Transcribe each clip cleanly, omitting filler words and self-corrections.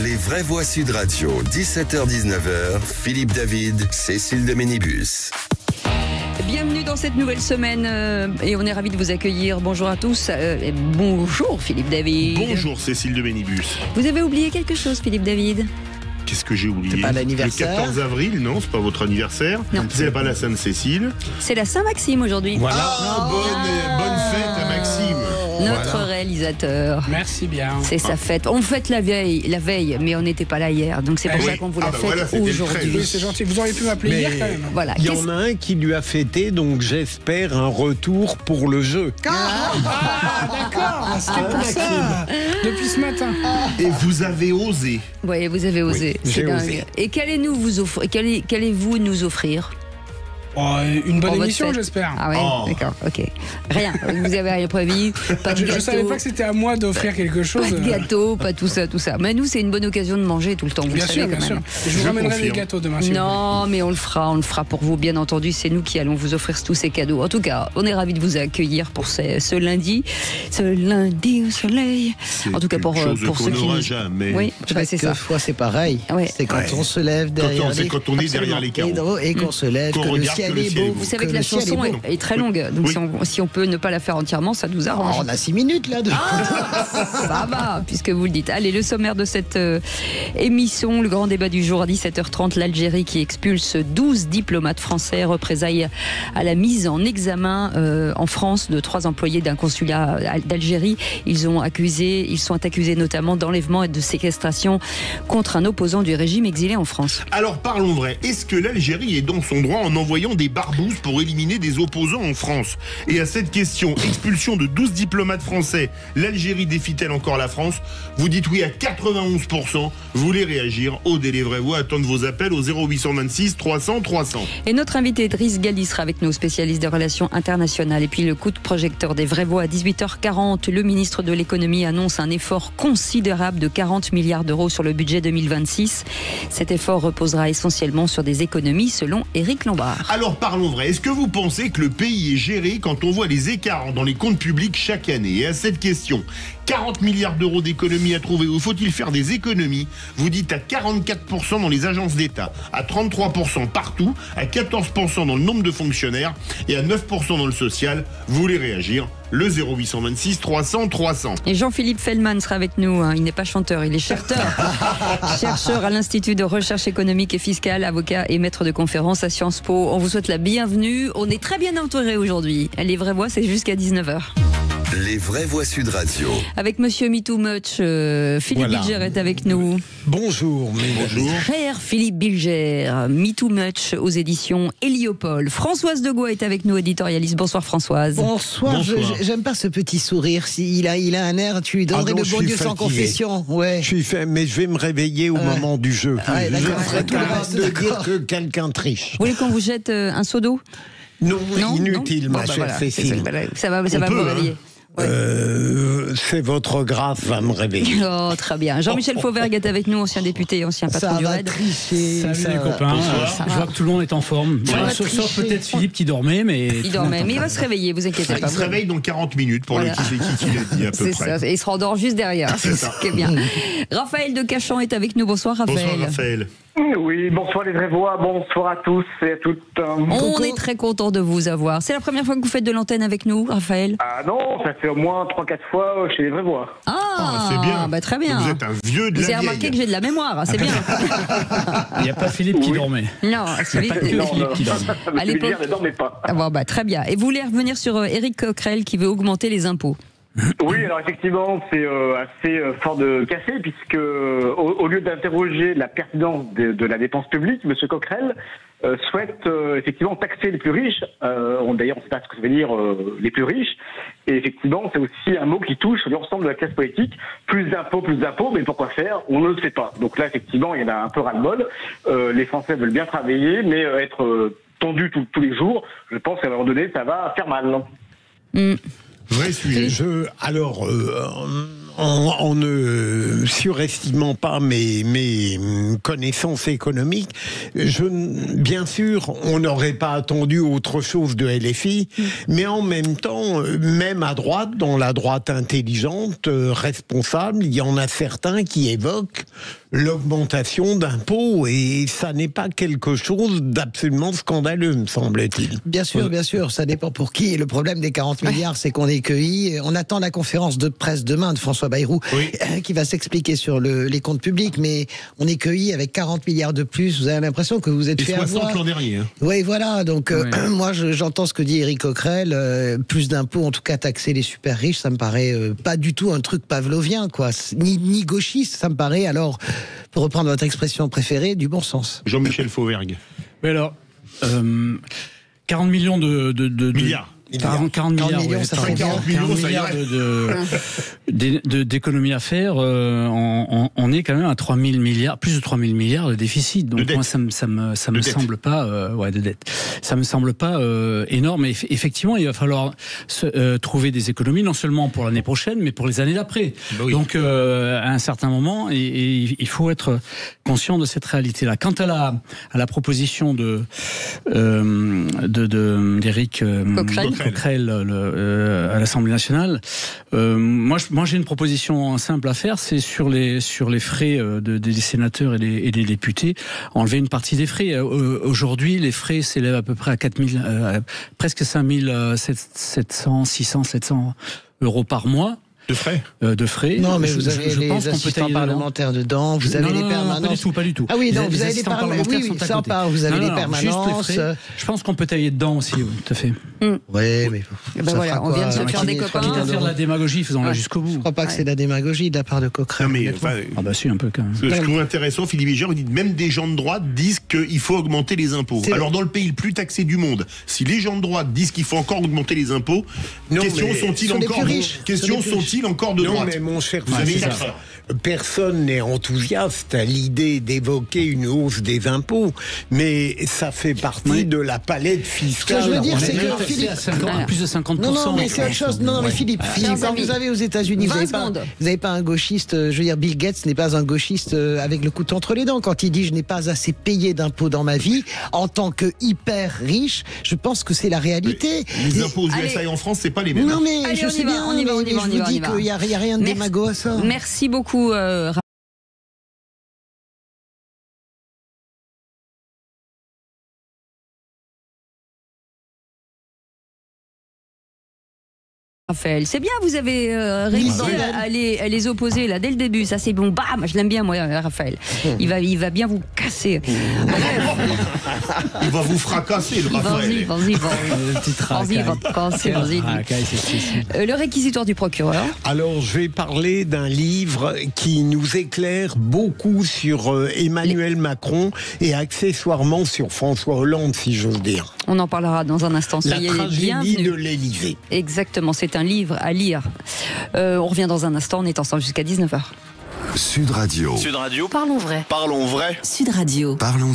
Les vraies voix Sud Radio, 17h-19h, Philippe David, Cécile de Ménibus. Bienvenue dans cette nouvelle semaine et on est ravis de vous accueillir. Bonjour à tous et bonjour Philippe David. Bonjour Cécile de Ménibus. Vous avez oublié quelque chose Philippe David? Qu'est-ce que j'ai oublié? C'est pas l'anniversaire? Le 14 avril, non, c'est pas votre anniversaire. Non. C'est pas la Sainte-Cécile. C'est la Saint-Maxime aujourd'hui. Voilà. Bonne fête à Maxime. Notre réalisateur. Merci bien. C'est sa fête. On fête la veille, mais on n'était pas là hier. Donc c'est pour ça qu'on vous la fête aujourd'hui. Oui, c'est gentil. Vous auriez pu m'appeler hier quand même. Voilà. Il y en a un qui lui a fêté, donc j'espère un retour pour le jeu. D'accord, c'était pour ça. Depuis ce matin. Et vous avez osé. Oui, vous avez osé. Oui, c'est j'ai dingue. osé. Et qu'allez-vous nous offrir? Une bonne Pour votre émission, fête. j'espère. Ah ouais, Oh. D'accord, ok. Rien, vous avez rien prévu. Pas de Je gâteau. savais pas que c'était à moi d'offrir quelque chose. Pas de gâteau, pas tout ça. Mais nous, c'est une bonne occasion de manger tout le temps. Vous Bien le sûr, savez bien quand sûr. même. Je vous ramènerai confirme. des gâteaux demain. Si vous Non, mais on le fera pour vous, bien entendu. C'est nous qui allons vous offrir tous ces cadeaux. En tout cas, on est ravis de vous accueillir pour ce lundi au soleil. En tout cas, pour chose ceux qu'on qui n'aura nous... jamais. Oui, c'est ça. Chaque fois, c'est pareil. Ouais. C'est quand on se lève derrière les... Quand on est derrière les carreaux. Et qu'on se lève, Qu'on que le regarde ciel que le est ciel est beau. beau. Vous savez que le la ciel chanson est beau. est très longue, donc Oui. si on peut ne pas la faire entièrement, ça nous arrange. On a 6 minutes là. Ça va, puisque vous le dites. Allez, le sommaire de cette émission, le grand débat du jour à 17h30, l'Algérie qui expulse 12 diplomates français, représailles à la mise en examen en France de 3 employés d'un consulat d'Algérie. Ils sont accusés notamment d'enlèvement et de séquestration contre un opposant du régime exilé en France. Alors parlons vrai, est-ce que l'Algérie est dans son droit en envoyant des barbouzes pour éliminer des opposants en France? Et à cette question, expulsion de 12 diplomates français, l'Algérie défie-t-elle encore la France? Vous dites oui à 91%, vous voulez réagir, au délai vraie voix, attendre vos appels au 0826 300 300. Et notre invité Driss Ghali sera avec nous, spécialiste des relations internationales. Et puis le coup de projecteur des vraies voix à 18h40. Le ministre de l'économie annonce un effort considérable de 40 milliards d'euros sur le budget 2026. Cet effort reposera essentiellement sur des économies selon Éric Lombard. Alors parlons vrai, est-ce que vous pensez que le pays est géré quand on voit les écarts dans les comptes publics chaque année? Et à cette question, 40 milliards d'euros d'économies à trouver, ou faut-il faire des économies? Vous dites à 44% dans les agences d'État, à 33% partout, à 14% dans le nombre de fonctionnaires et à 9% dans le social. Vous voulez réagir? Le 0826 300 300. Et Jean-Philippe Feldman sera avec nous. Il n'est pas chanteur, il est chercheur. Chercheur à l'Institut de recherche économique et fiscale, avocat et maître de conférences à Sciences Po. On vous souhaite la bienvenue. On est très bien entourés aujourd'hui. Les vraies voix, c'est jusqu'à 19h. Les vraies voix Sud Radio. Avec Monsieur Me Too Much, Philippe Voilà. Bilger est avec nous. Bonjour. Bonjour. Cher Philippe Bilger, Me Too Much aux éditions Héliopole. Françoise Degois est avec nous, éditorialiste. Bonsoir Françoise. Bonsoir. J'aime pas ce petit sourire. Il a un air, tu lui donnerais non, le je bon suis Dieu sans fatigué. confession. Ouais. Mais je vais me réveiller au moment du jeu. Ouais, d'accord. je ferai tout le reste de D'accord. dire que quelqu'un triche. Vous voulez qu'on vous jette un seau d'eau? Non, Non, inutile, non. ma Bon, bah chère voilà. Cécile. Ça va vous peut, réveiller. Ouais. C'est votre grâce va me réveiller. Oh, très bien. Jean-Michel Fauvergue est avec nous, ancien député et ancien patron Ça du va RAID. tricher. Salut ça les va. copains. Je vois que tout le monde est en forme. Ça va Sauf tricher. peut-être Philippe qui dormait, mais. Il dormait, mais il va se réveiller, vous inquiétez Il pas. se réveille dans 40 minutes pour Voilà. le qui l'a dit à peu C'est près. ça, et il se rendort juste derrière, c'est ça qui est bien. Raphaël de Cachan est avec nous, bonsoir Raphaël. Bonsoir Raphaël. Oui, bonsoir les vraies voix, bonsoir à tous et à toutes. On est très content de vous avoir. C'est la première fois que vous faites de l'antenne avec nous, Raphaël? Ah non, ça fait au moins 3-4 fois chez les vraies voix. Ah, c'est bien. Bah, très bien. Vous êtes un vieux de Vous la avez remarqué vieille. que j'ai de la mémoire, c'est bien. Il n'y a pas Philippe qui dormait. Non, c'est Pas que bien. Philippe qui dormait. À Monsieur l'époque- Bilger ne dormait pas. Ah bon, bah, très bien. Et vous voulez revenir sur Éric Coquerel qui veut augmenter les impôts? Oui, alors effectivement, c'est assez fort de casser puisque au lieu d'interroger la pertinence de la dépense publique, M. Coquerel souhaite effectivement taxer les plus riches. D'ailleurs, on ne sait pas ce que ça veut dire les plus riches. Et effectivement, c'est aussi un mot qui touche l'ensemble de la classe politique. Plus d'impôts, mais pourquoi faire? On ne le sait pas. Donc là, effectivement, il y en a un peu ras-le-bol. Les Français veulent bien travailler, mais être tendus tous les jours, je pense qu'à un moment donné, ça va faire mal. Mm. Vrai sujet. Alors, en ne surestimant pas mes connaissances économiques, bien sûr, on n'aurait pas attendu autre chose de LFI, mais en même temps, même à droite, dans la droite intelligente, responsable, il y en a certains qui évoquent l'augmentation d'impôts, et ça n'est pas quelque chose d'absolument scandaleux, me semble-t-il. Bien sûr, ça dépend pour qui. Et le problème des 40 milliards, c'est qu'on est cueilli. On attend la conférence de presse demain de François Bayrou, qui va s'expliquer sur les comptes publics, mais on est cueilli avec 40 milliards de plus. Vous avez l'impression que vous êtes fait avoir. 60 l'an dernier. Hein. Oui, voilà. Donc, moi, j'entends ce que dit Éric Coquerel. Plus d'impôts, en tout cas, taxer les super riches, ça me paraît pas du tout un truc pavlovien, quoi. Ni gauchiste, ça me paraît, alors, pour reprendre votre expression préférée, du bon sens. Jean-Michel Fauvergue. Mais alors, 40 millions de milliards. 40 milliards, ça fait 40 millions, ça milliards d'économies à faire. On est quand même à 3 000 milliards, plus de 3 000 milliards de déficit. Donc moi, ça me semble pas, de dette. Ça me semble pas énorme. Et effectivement, il va falloir trouver des économies, non seulement pour l'année prochaine, mais pour les années d'après. Donc, à un certain moment, et il faut être conscient de cette réalité-là. Quant à la proposition d'Éric Coquerel à l'Assemblée nationale, moi j'ai une proposition simple à faire, c'est sur les frais des sénateurs et des députés, enlever une partie des frais. Aujourd'hui, les frais s'élèvent à peu près à 4000, presque 5700, 600, 700 euros par mois. De frais Non, mais vous avez les assistants parlementaires dedans, vous avez les permanences. Pas du tout. Ah oui, non, vous avez les permanences. Oui, ça part, vous avez les permanences. Je pense qu'on peut tailler dedans aussi, tout à fait. Oui, mais voilà, on vient de se faire des copains. Quitte à faire de la démagogie, faisons-la jusqu'au bout. Je ne crois pas que c'est de la démagogie de la part de Coquerel. Ah bah si, un peu quand même. Ce que je trouve intéressant, Philippe Bilger, vous dites même des gens de droite disent qu'il faut augmenter les impôts. Alors dans le pays le plus taxé du monde, si les gens de droite disent qu'il faut encore augmenter les impôts, questions sont-ils encore de droite? Non, mais mon cher Philippe, personne n'est enthousiaste à l'idée d'évoquer une hausse des impôts, mais ça fait partie de la palette fiscale. Ce que je veux dire, c'est que Philippe, plus de 50%. Non, mais c'est autre chose. Non, mais Philippe, quand vous avez aux États-Unis, vous n'avez pas un gauchiste. Je veux dire, Bill Gates n'est pas un gauchiste avec le couteau entre les dents. Quand il dit je n'ai pas assez payé d'impôts dans ma vie, en tant que hyper riche, je pense que c'est la réalité. Les impôts aux USA et en France, c'est pas les mêmes. Non, mais je sais bien. Je vous dis qu'il n'y a rien de démago à ça. Merci beaucoup. Raphaël, c'est bien, vous avez réussi à les opposer là dès le début. Ça c'est bon, bam, je l'aime bien moi, Raphaël. Il va bien vous casser. Il va vous fracasser, le Raphaël. Vas-y, va te casser, vas-y. Le réquisitoire du procureur. Alors, je vais parler d'un livre qui nous éclaire beaucoup sur Emmanuel Macron et accessoirement sur François Hollande, si j'ose dire. On en parlera dans un instant. La tragédie de l'Élysée. Exactement, c'est un livre à lire. On revient dans un instant, on est ensemble jusqu'à 19h. Sud Radio. Parlons vrai. Sud Radio. Parlons.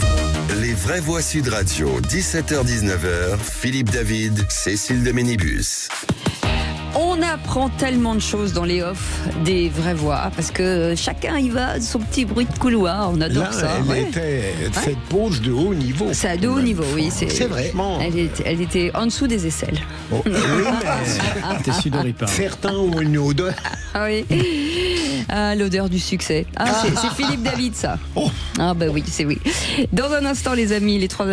Les vraies voix Sud Radio. 17h-19h. Philippe David, Cécile de Ménibus. On apprend tellement de choses dans les offs des vraies voix, parce que chacun y va de son petit bruit de couloir, on adore ça. Cette pause de haut niveau. C'est de haut niveau, oui. C'est vrai. Elle était en dessous des aisselles. Oh, oui, mais certains ont une odeur. Ah oui. Ah, l'odeur du succès. Ah, c'est Philippe David, ça. Ah bah oui, c'est oui. Dans un instant, les amis, les trois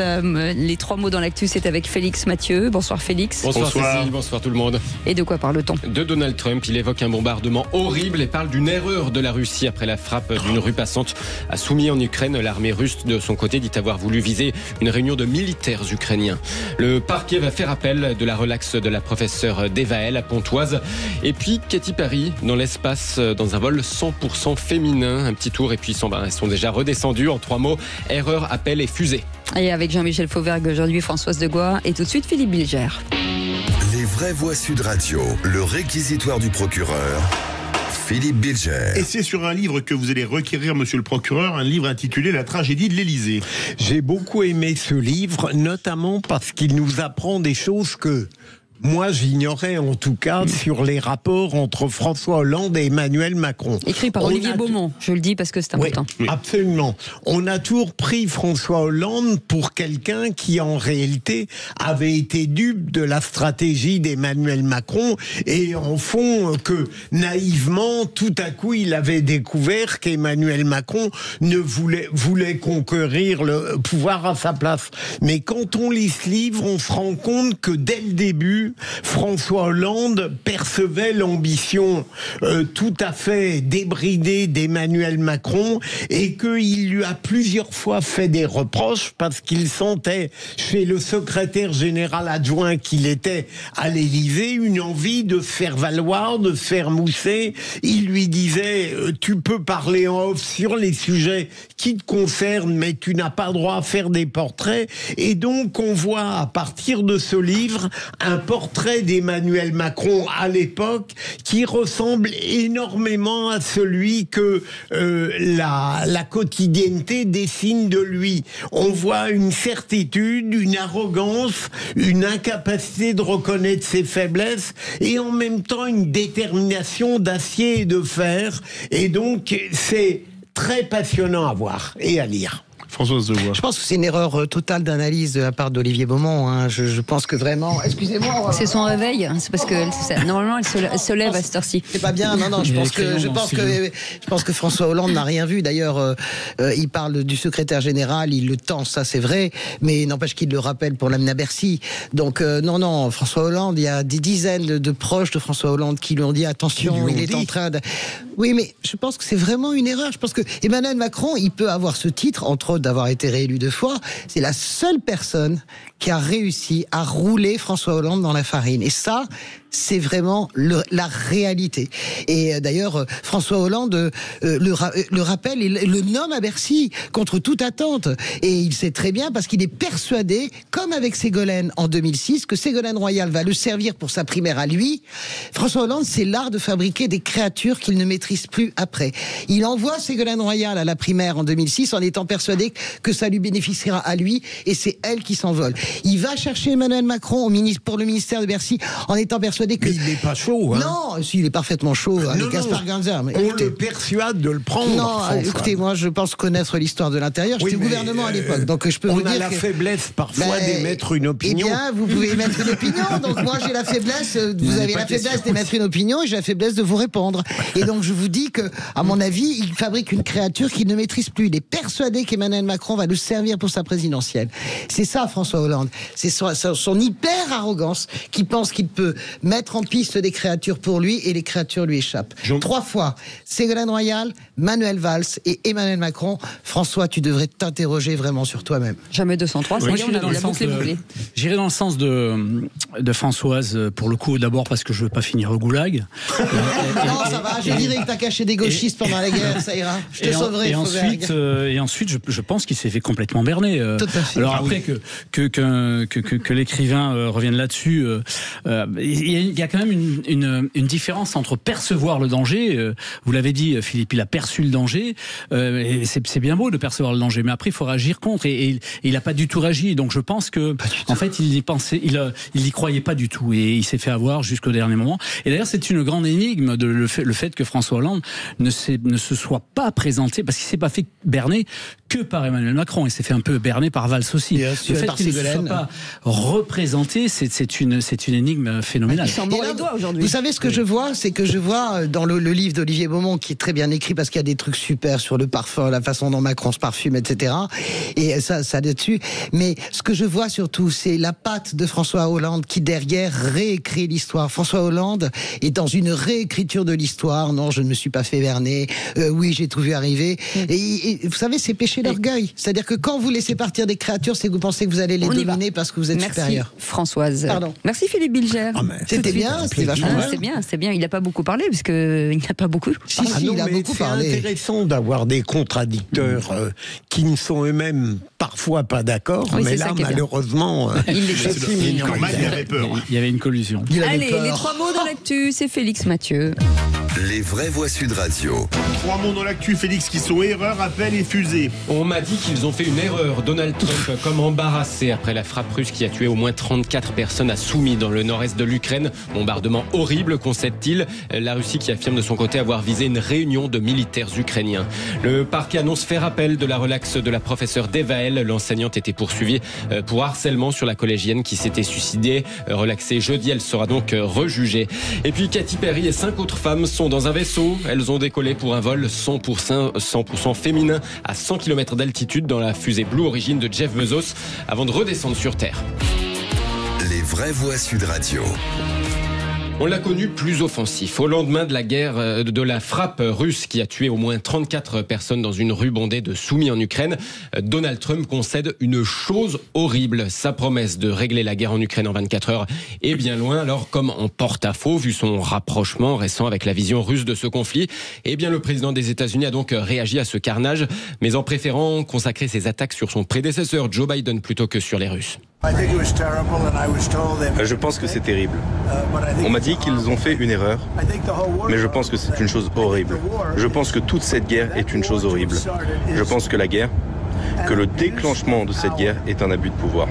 mots dans l'actu, c'est avec Félix Mathieu. Bonsoir Félix. Bonsoir Cécile, bonsoir tout le monde. Et de quoi parle-t-on? De Donald Trump, il évoque un bombardement horrible et parle d'une erreur de la Russie après la frappe d'une rue passante à Soumy en Ukraine. L'armée russe, de son côté, dit avoir voulu viser une réunion de militaires ukrainiens. Le parquet va faire appel de la relaxe de la professeure d'Evaël à Pontoise. Et puis Katy Perry dans l'espace dans un vol 100% féminin. Un petit tour et puis elles sont déjà redescendues. En 3 mots, erreur, appel et fusée. Et avec Jean-Michel Fauvergue aujourd'hui, Françoise Degois et tout de suite Philippe Bilger. Les vraies voix Sud Radio, le réquisitoire du procureur, Philippe Bilger. Et c'est sur un livre que vous allez requérir, monsieur le procureur, un livre intitulé La tragédie de l'Élysée. J'ai beaucoup aimé ce livre, notamment parce qu'il nous apprend des choses que Moi, j'ignorais en tout cas sur les rapports entre François Hollande et Emmanuel Macron. Écrit par Olivier Beaumont, je le dis parce que c'est important. Oui, absolument. On a toujours pris François Hollande pour quelqu'un qui en réalité avait été dupe de la stratégie d'Emmanuel Macron et en fond que naïvement, tout à coup, il avait découvert qu'Emmanuel Macron ne voulait conquérir le pouvoir à sa place. Mais quand on lit ce livre, on se rend compte que dès le début, François Hollande percevait l'ambition tout à fait débridée d'Emmanuel Macron et qu'il lui a plusieurs fois fait des reproches parce qu'il sentait chez le secrétaire général adjoint qu'il était à l'Élysée une envie de se faire valoir, de se faire mousser. Il lui disait tu peux parler en off sur les sujets qui te concernent mais tu n'as pas droit à faire des portraits. Et donc on voit à partir de ce livre un portrait d'Emmanuel Macron à l'époque qui ressemble énormément à celui que la quotidienneté dessine de lui. On voit une certitude, une arrogance, une incapacité de reconnaître ses faiblesses et en même temps une détermination d'acier et de fer. Et donc c'est très passionnant à voir et à lire. Françoise Devois. Je pense que c'est une erreur totale d'analyse de la part d'Olivier Beaumont. Hein. Je pense que vraiment... Excusez-moi. C'est son réveil. C'est parce que normalement, elle se lève à cette heure-ci. C'est pas bien. Non. Je pense que François Hollande n'a rien vu. D'ailleurs, il parle du secrétaire général. Il le tend, ça c'est vrai. Mais n'empêche qu'il le rappelle pour l'amener à Bercy. Donc non. François Hollande, il y a des dizaines de proches de François Hollande qui lui ont dit attention, il est en train de... Oui, mais je pense que c'est vraiment une erreur. Je pense que Emmanuel Macron, il peut avoir ce titre, entre autres d'avoir été réélu 2 fois. C'est la seule personne qui a réussi à rouler François Hollande dans la farine. Et ça, c'est vraiment la réalité. Et d'ailleurs, François Hollande le rappelle, il le nomme à Bercy contre toute attente. Et il sait très bien, parce qu'il est persuadé, comme avec Ségolène en 2006, que Ségolène Royal va le servir pour sa primaire à lui. François Hollande, c'est l'art de fabriquer des créatures qu'il ne maîtrise plus après. Il envoie Ségolène Royal à la primaire en 2006 en étant persuadé que ça lui bénéficiera à lui, et c'est elle qui s'envole. Il va chercher Emmanuel Macron pour le ministère de Bercy en étant persuadé que... Mais il n'est pas chaud, hein. Non, si, il est parfaitement chaud, avec Gaspard Ganzer. Mais on le persuade de le prendre. Non, écoutez, moi, je pense connaître l'histoire de l'intérieur. J'étais au gouvernement à l'époque, donc je peux vous dire on a la faiblesse parfois d'émettre une opinion. Eh bien, vous pouvez émettre une opinion, donc moi j'ai la faiblesse, vous avez la faiblesse d'émettre une opinion et j'ai la faiblesse de vous répondre. Et donc je vous dis que, à mon avis, il fabrique une créature qu'il ne maîtrise plus. Il est persuadé qu'Emmanuel Macron va le servir pour sa présidentielle. C'est ça, François Hollande. C'est son hyper arrogance qui pense qu'il peut mettre en piste des créatures pour lui et les créatures lui échappent. 3 fois, Ségolène Royal, Manuel Valls et Emmanuel Macron. François, tu devrais t'interroger vraiment sur toi-même. Jamais 203, oui. J'irai dans le sens de Françoise, pour le coup, d'abord parce que je veux pas finir au goulag. Non, ça va, je dirais que t'as caché des gauchistes pendant la guerre, ça ira. Je te sauverai. Et ensuite, je pense qu'il s'est fait complètement berner. Tout à fait. Alors après que l'écrivain revienne là-dessus, il y a quand même une différence entre percevoir le danger. Vous l'avez dit, Philippe, il a perçu le danger. Et c'est bien beau de percevoir le danger, mais après il faut réagir contre. Et il n'a pas du tout réagi. Donc je pense que, en fait, il y pensait, il y croyait pas du tout, et il s'est fait avoir jusqu'au dernier moment. Et d'ailleurs, c'est une grande énigme le fait que François Hollande ne se soit pas présenté, parce qu'il s'est pas fait berner que par Emmanuel Macron. Il s'est fait un peu berner par Valls aussi. Le fait qu'il ne se soit pas représenté, c'est une énigme phénoménale. Il s'en mord les doigts aujourd'hui. Vous savez ce que je vois, c'est que je vois dans le livre d'Olivier Beaumont, qui est très bien écrit parce qu'il y a des trucs super sur le parfum, la façon dont Macron se parfume, etc. Et ça là-dessus. Mais ce que je vois surtout, c'est la patte de François Hollande qui derrière réécrit l'histoire. François Hollande est dans une réécriture de l'histoire. Non, je ne me suis pas fait berner. Oui, j'ai tout vu arriver. Et vous savez, c'est péché d'orgueil. C'est-à-dire que quand vous laissez partir des créatures, c'est que vous pensez que vous allez les dominer parce que vous êtes supérieur. Merci Françoise. Pardon. Merci Philippe Bilger. C'était bien, c'était vachement bien. C'est bien. Il n'a pas beaucoup parlé parce qu'il n'a pas beaucoup. Si, il a beaucoup parlé. C'est intéressant d'avoir des contradicteurs qui ne sont eux-mêmes parfois pas d'accord, mais là malheureusement, il avait peur. Il y avait une collusion. Allez, les 3 mots de l'actu, c'est Félix Mathieu. Les vraies voix Sud Radio. 3 mots dans l'actu, Félix, qui sont erreurs, appels et fusées. On m'a dit qu'ils ont fait une erreur. Donald Trump comme embarrassé après la frappe russe qui a tué au moins 34 personnes à Soumy dans le nord-est de l'Ukraine. Bombardement horrible, concède-t-il. La Russie qui affirme de son côté avoir visé une réunion de militaires ukrainiens. Le parquet annonce faire appel de la relaxe de la professeure Devael. L'enseignante était poursuivie pour harcèlement sur la collégienne qui s'était suicidée. Relaxée jeudi, elle sera donc rejugée. Et puis Katy Perry et 5 autres femmes sont dans un vaisseau. Elles ont décollé pour un vol 100% féminin à 100 km d'altitude dans la fusée Blue Origin de Jeff Bezos avant de redescendre sur Terre. Les vraies voix Sud Radio. On l'a connu plus offensif. Au lendemain de la guerre, de la frappe russe qui a tué au moins 34 personnes dans une rue bondée de Soumy en Ukraine, Donald Trump concède une chose horrible. Sa promesse de régler la guerre en Ukraine en 24 heures est bien loin. Alors, comme en porte-à-faux, vu son rapprochement récent avec la vision russe de ce conflit, eh bien, le président des États-Unis a donc réagi à ce carnage, mais en préférant consacrer ses attaques sur son prédécesseur Joe Biden plutôt que sur les Russes. Je pense que c'est terrible. On m'a dit qu'ils ont fait une erreur, mais je pense que c'est une chose horrible. Je pense que toute cette guerre est une chose horrible. Je pense que la guerre, que le déclenchement de cette guerre est un abus de pouvoir.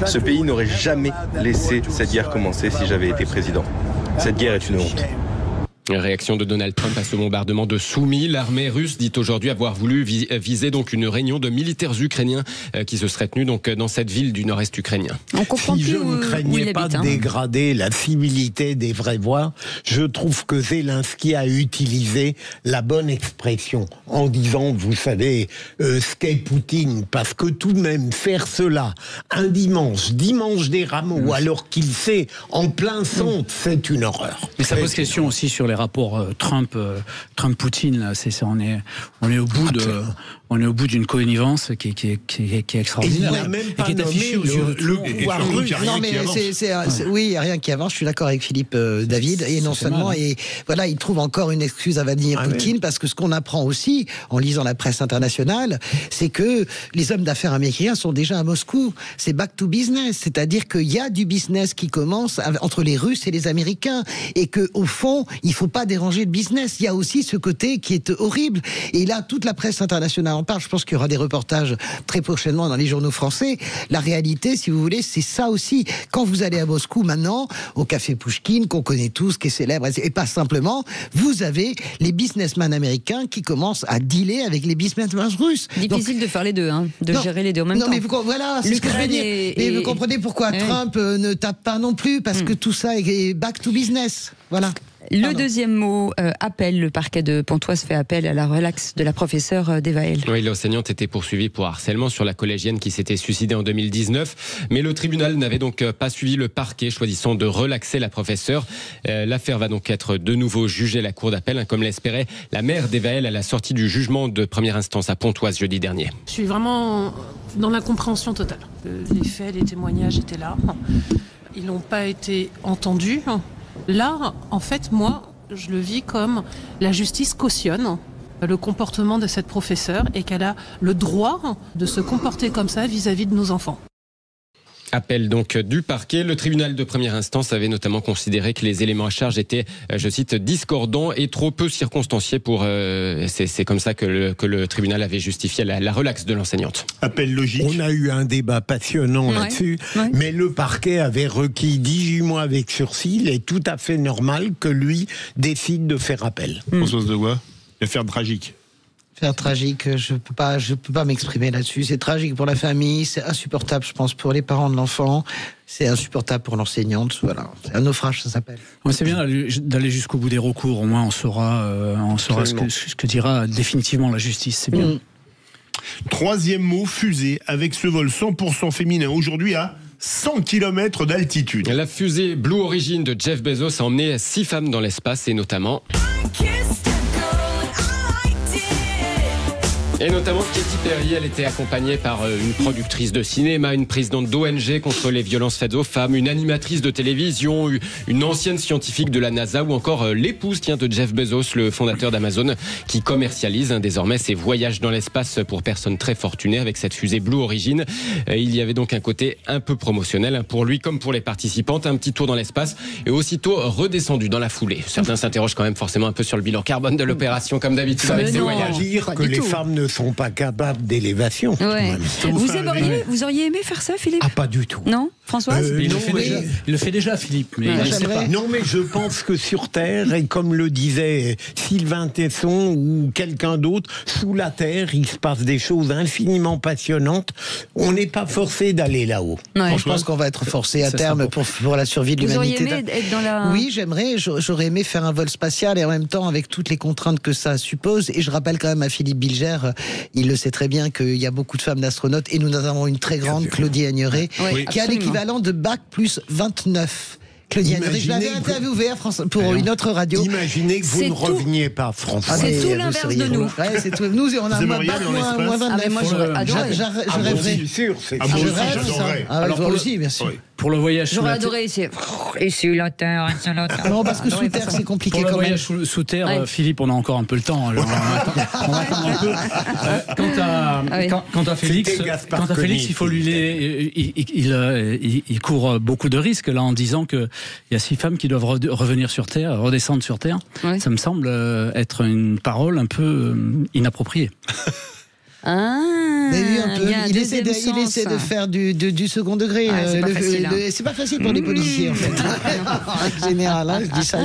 Ce pays n'aurait jamais laissé cette guerre commencer si j'avais été président. Cette guerre est une honte. Réaction de Donald Trump à ce bombardement de Soumy. L'armée russe dit aujourd'hui avoir voulu viser donc une réunion de militaires ukrainiens qui se serait tenue donc dans cette ville du nord-est ukrainien. On comprend si plus je ne craignais pas de dégrader la civilité des vraies voix, je trouve que Zelensky a utilisé la bonne expression en disant, vous savez, ce qu'est Poutine, parce que tout de même faire cela un dimanche des Rameaux, alors qu'il sait en plein centre, c'est une horreur. Mais ça pose question aussi sur les rapports Trump-Poutine. Là, on est au bout d'une connivence qui est extraordinaire et qui est affichée le pouvoir russe. Non mais oui, il n'y a rien qui avance. Je suis d'accord avec Philippe David. Et non seulement, et voilà, il trouve encore une excuse à Vladimir Poutine, parce que ce qu'on apprend aussi en lisant la presse internationale, c'est que les hommes d'affaires américains sont déjà à Moscou. C'est back to business, c'est-à-dire qu'il y a du business qui commence entre les Russes et les Américains, et que au fond, il faut pas déranger le business. Il y a aussi ce côté qui est horrible. Et là, toute la presse internationale en parle. Je pense qu'il y aura des reportages très prochainement dans les journaux français. La réalité, si vous voulez, c'est ça aussi. Quand vous allez à Moscou maintenant, au café Pouchkine, qu'on connaît tous, qui est célèbre, et pas simplement, vous avez les businessmen américains qui commencent à dealer avec les businessmen russes. Difficile de faire les deux, gérer les deux en même temps. Non, mais voilà, c'est ce que je veux dire. Et vous comprenez pourquoi Trump ne tape pas non plus, parce que tout ça est back to business. Voilà. Le deuxième mot, appel. Le parquet de Pontoise fait appel à la relaxe de la professeure Devael. Oui, l'enseignante était poursuivie pour harcèlement sur la collégienne qui s'était suicidée en 2019. Mais le tribunal n'avait donc pas suivi le parquet, choisissant de relaxer la professeure. L'affaire va donc être de nouveau jugée à la cour d'appel, comme l'espérait la mère Devael à la sortie du jugement de première instance à Pontoise jeudi dernier. Je suis vraiment dans l'incompréhension totale. Les faits, les témoignages étaient là. Ils n'ont pas été entendus. Là, en fait, moi, je le vis comme la justice cautionne le comportement de cette professeure et qu'elle a le droit de se comporter comme ça vis-à-vis de nos enfants. Appel donc du parquet. Le tribunal de première instance avait notamment considéré que les éléments à charge étaient, je cite, discordants et trop peu circonstanciés pour... c'est comme ça que le tribunal avait justifié la relaxe de l'enseignante. Appel logique. On a eu un débat passionnant là-dessus, mais le parquet avait requis 18 mois avec sursis. Il est tout à fait normal que lui décide de faire appel. François Degois, l'affaire tragique. Faire tragique, je peux pas m'exprimer là-dessus. C'est tragique pour la famille, c'est insupportable, je pense, pour les parents de l'enfant, c'est insupportable pour l'enseignante. Voilà, c'est un naufrage, ça s'appelle. Ouais, c'est bien d'aller jusqu'au bout des recours. Au moins, on saura ce que dira définitivement la justice. C'est bien. Troisième mot, fusée, avec ce vol 100% féminin aujourd'hui à 100 km d'altitude. La fusée Blue Origin de Jeff Bezos a emmené 6 femmes dans l'espace et notamment... Et notamment Katy Perry, elle était accompagnée par une productrice de cinéma, une présidente d'ONG contre les violences faites aux femmes, une animatrice de télévision, une ancienne scientifique de la NASA ou encore l'épouse de Jeff Bezos, le fondateur d'Amazon, qui commercialise désormais ses voyages dans l'espace pour personnes très fortunées avec cette fusée Blue Origin. Il y avait donc un côté un peu promotionnel pour lui comme pour les participantes, un petit tour dans l'espace et aussitôt redescendu dans la foulée. Certains s'interrogent quand même forcément un peu sur le bilan carbone de l'opération comme d'habitude avec ces voyages. Dire que les femmes ne sont pas capables d'élévation. Ouais. Vous auriez aimé faire ça, Philippe? Ah, pas du tout. Non, Françoise? Il le fait déjà, Philippe. Mais ouais, je sais pas. Non, mais je pense que sur Terre, et comme le disait Sylvain Tesson ou quelqu'un d'autre, sous la Terre, il se passe des choses infiniment passionnantes. On n'est pas forcé d'aller là-haut. Ouais. Je pense qu'on va être forcé à terme pour la survie de l'humanité. Vous auriez aimé être dans la... Oui, j'aurais aimé faire un vol spatial et en même temps avec toutes les contraintes que ça suppose. Et je rappelle quand même à Philippe Bilger, il le sait très bien qu'il y a beaucoup de femmes d'astronautes et nous en avons une très grande, Claudie Agneray, qui a l'équivalent de bac plus 29. Claudie Agneray, je l'avais interviewée pour une autre radio. Imaginez que vous ne reveniez pas, François. C'est tout l'inverse de nous. Ouais, c'est tout. Nous, on a moins 29. Moi, j'aurais adoré. Je rêverais. C'est sûr, c'est moi aussi, j'adorerais. Alors, toi aussi, bien sûr. Pour le voyage j'aurais adoré ici. Et sur la Terre, sur la Terre. Non, parce que sous terre, c'est compliqué quand même. Pour le voyage sous terre, Philippe, on a encore un peu le temps. Alors, on va attendre un peu. Quant à Félix, il faut il court beaucoup de risques là en disant que il y a 6 femmes qui doivent revenir sur Terre, redescendre sur Terre. Ouais. Ça me semble être une parole un peu inappropriée. Il essaie de faire du second degré. C'est pas facile pour les policiers en fait. En général, hein, je dis ça.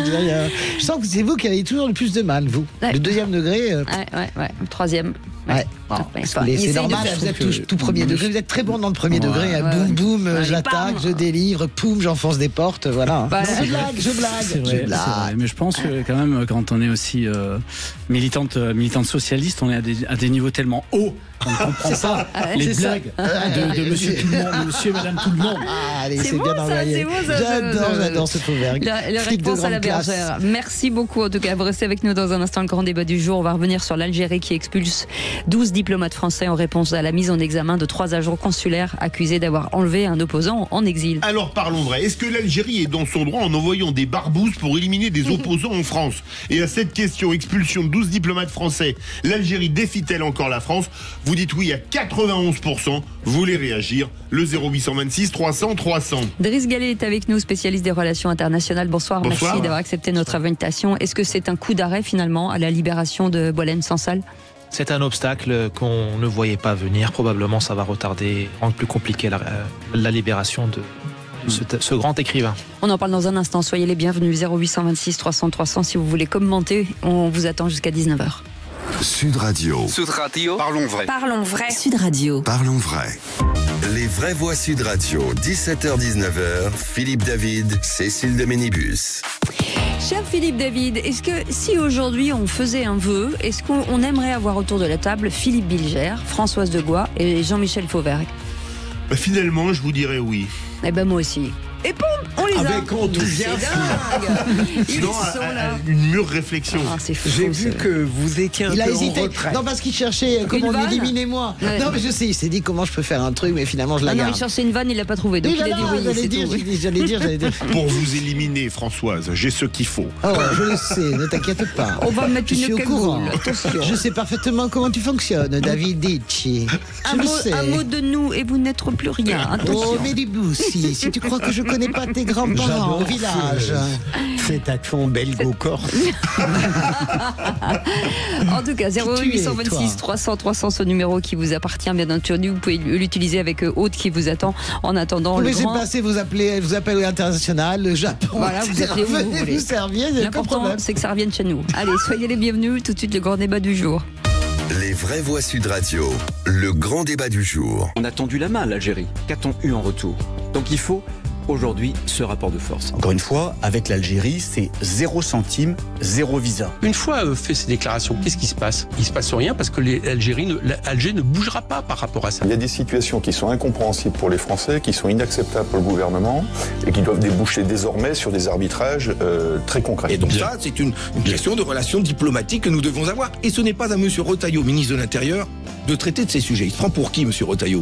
Je sens que c'est vous qui avez toujours le plus de mal, vous. Le deuxième degré. Le troisième. Ouais. Bon, c'est normal, vous êtes tout premier degré. Vous êtes très bon dans le premier degré. Boum, boum, j'attaque, je délivre, poum, j'enfonce des portes. Voilà. Je blague. Mais je pense que quand même, quand on est aussi militante socialiste, on est à des niveaux tellement hauts qu'on ne comprend pas les blagues de monsieur tout le monde, monsieur et madame tout le monde. Allez, c'est bien envoyé. J'adore ce Fauvergue. La réponse à la bergère. Merci beaucoup en tout cas. Vous restez avec nous dans un instant, le grand débat du jour. On va revenir sur l'Algérie qui expulse 12 diplomates français en réponse à la mise en examen de 3 agents consulaires accusés d'avoir enlevé un opposant en exil. Alors parlons vrai. Est-ce que l'Algérie est dans son droit en envoyant des barbouzes pour éliminer des opposants en France? Et à cette question, expulsion de 12 diplomates français, l'Algérie défie-t-elle encore la France? Vous dites oui à 91%. Vous voulez réagir? Le 0826 300 300. Driss Gallet est avec nous, spécialiste des relations internationales. Bonsoir. Merci d'avoir accepté notre invitation. Est-ce que c'est un coup d'arrêt finalement à la libération de Boualem Sansal? C'est un obstacle qu'on ne voyait pas venir. Probablement, ça va retarder, rendre plus compliqué la libération de ce grand écrivain. On en parle dans un instant. Soyez les bienvenus. 0826 300 300 si vous voulez commenter. On vous attend jusqu'à 19h. Sud Radio. Sud Radio. Parlons vrai. Parlons vrai. Sud Radio. Parlons vrai. Les vraies voix Sud Radio. 17h-19h. Philippe David, Cécile de Ménibus. Cher Philippe David, est-ce que si aujourd'hui on faisait un vœu, est-ce qu'on aimerait avoir autour de la table Philippe Bilger, Françoise Degois et Jean-Michel Fauvergue? Finalement, je vous dirais oui. Eh ben moi aussi. Et boum, on les a. Avec enthousiasme. Ils sont là. Une mûre réflexion. J'ai vu que vous étiez un peu en retrait. Non, parce qu'il cherchait comment m'éliminer moi. Ouais. Non, mais je sais, il s'est dit comment je peux faire un truc, mais finalement je la garde. Non, il cherchait une vanne, il l'a pas trouvé. Donc il a dit oui. J'allais dire. Pour vous éliminer, Françoise, j'ai ce qu'il faut. Oh, je le sais, ne t'inquiète pas. On va mettre une cagoule. Je sais parfaitement comment tu fonctionnes, David Ditchi. Un mot de nous et vous n'êtes plus rien. Oh, mais des boussis, si tu crois que je connais pas tes grands-parents au village. Cet accent belgo-corse. En tout cas, 0826 300 300, ce numéro qui vous appartient, bien entendu. Vous pouvez l'utiliser avec Aude qui vous attend en attendant. Vous laissez passer vos appels internationaux, le Japon. Voilà, vous appelez où vous voulez. Vous serviez, l'important, c'est que ça revienne chez nous. Allez, soyez les bienvenus. Tout de suite, le grand débat du jour. Les vraies voix Sud Radio, le grand débat du jour. On a tendu la main à l'Algérie. Qu'a-t-on eu en retour? Donc il faut aujourd'hui ce rapport de force. Encore une fois, avec l'Algérie, c'est 0 centime, 0 visa. Une fois fait ces déclarations, qu'est-ce qui se passe? Il se passe rien parce que l'Algérie ne bougera pas par rapport à ça. Il y a des situations qui sont incompréhensibles pour les Français, qui sont inacceptables pour le gouvernement et qui doivent déboucher désormais sur des arbitrages très concrets. Et donc ça, c'est une question de relations diplomatiques que nous devons avoir. Et ce n'est pas à M. Retailleau, ministre de l'Intérieur, de traiter de ces sujets. Il se prend pour qui, M. Retailleau?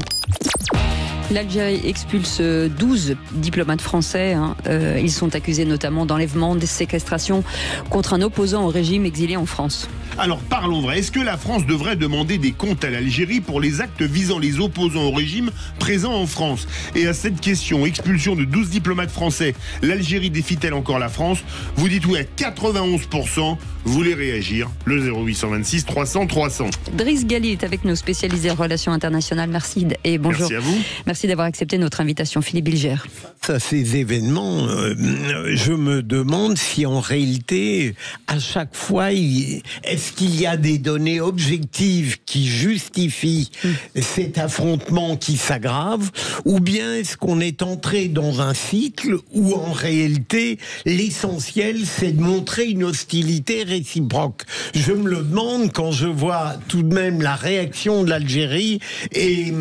L'Algérie expulse 12 diplomates français. Ils sont accusés notamment d'enlèvement, de séquestration contre un opposant au régime exilé en France. Alors parlons vrai, est-ce que la France devrait demander des comptes à l'Algérie pour les actes visant les opposants au régime présents en France? Et à cette question, expulsion de 12 diplomates français, l'Algérie défie-t-elle encore la France? Vous dites oui à 91%, vous voulez réagir, le 0826 300 300. Driss Ghali est avec nous, spécialisé en relations internationales. Merci et bonjour. Merci à vous. Merci d'avoir accepté notre invitation, Philippe Bilger. Face à ces événements, je me demande si en réalité, à chaque fois, est-ce qu'il y a des données objectives qui justifient cet affrontement qui s'aggrave, ou bien est-ce qu'on est entré dans un cycle où en réalité l'essentiel c'est de montrer une hostilité réciproque? Je me le demande quand je vois tout de même la réaction de l'Algérie, et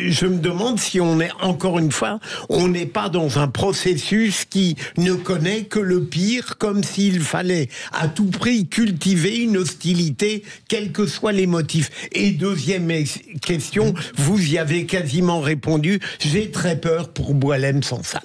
je me demande si on est, encore une fois, on n'est pas dans un processus qui ne connaît que le pire, comme s'il fallait à tout prix cultiver une hostilité, quels que soient les motifs. Et deuxième question, vous y avez quasiment répondu, j'ai très peur pour Boualem Sansal.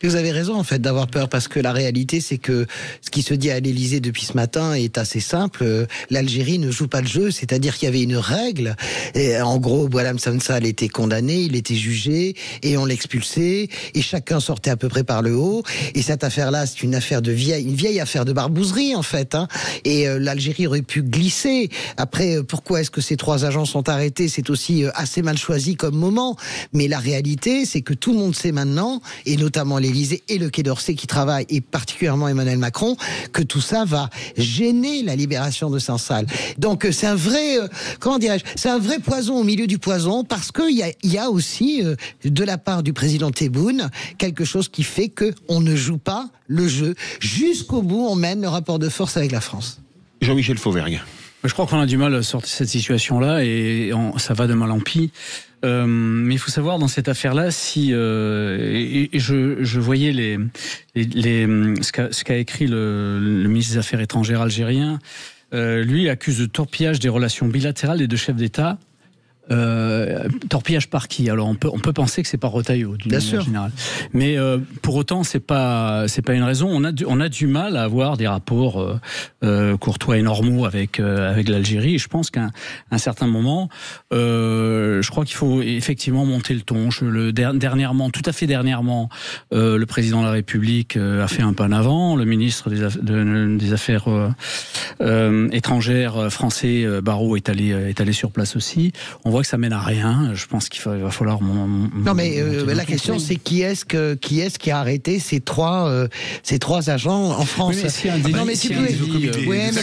Vous avez raison en fait d'avoir peur, parce que la réalité c'est que ce qui se dit à l'Élysée depuis ce matin est assez simple. L'Algérie ne joue pas le jeu, c'est-à-dire qu'il y avait une règle. Et en gros, Boualem Sansal était condamné, il était jugé et on l'expulsait et chacun sortait à peu près par le haut. Et cette affaire-là, c'est une affaire une vieille affaire de barbouzerie en fait. Et l'Algérie aurait pu glisser. Après, pourquoi est-ce que ces 3 agents sont arrêtés? C'est aussi assez mal choisi comme moment. Mais la réalité, c'est que tout le monde sait maintenant, et notamment l'Élysée et le Quai d'Orsay qui travaillent, et particulièrement Emmanuel Macron, que tout ça va gêner la libération de Sansal. Donc c'est un vrai, comment dirais-je, c'est un vrai poison au milieu du poison, parce qu'il y a aussi, de la part du président Tebboune, quelque chose qui fait qu'on ne joue pas le jeu. Jusqu'au bout, on mène le rapport de force avec la France. Jean-Michel Fauvergue. Je crois qu'on a du mal à sortir de cette situation-là, et ça va de mal en pis. Mais il faut savoir dans cette affaire-là si et je voyais ce qu'a écrit le ministre des Affaires étrangères algérien. Lui accuse de torpillage des relations bilatérales des 2 chefs d'État. Torpillage par qui? Alors on peut penser que c'est par Retailleau d'une manière générale, mais pour autant c'est pas une raison. On a du mal à avoir des rapports courtois et normaux avec l'Algérie. Et je pense qu'à un certain moment, je crois qu'il faut effectivement monter le ton. Tout à fait dernièrement, le président de la République a fait un pas en avant. Le ministre des Affaires étrangères français, Barrot, est allé sur place aussi. On voit que ça mène à rien. Je pense qu'il va falloir. Non, mais la question, c'est qui est-ce qui a arrêté ces trois agents en France? Mais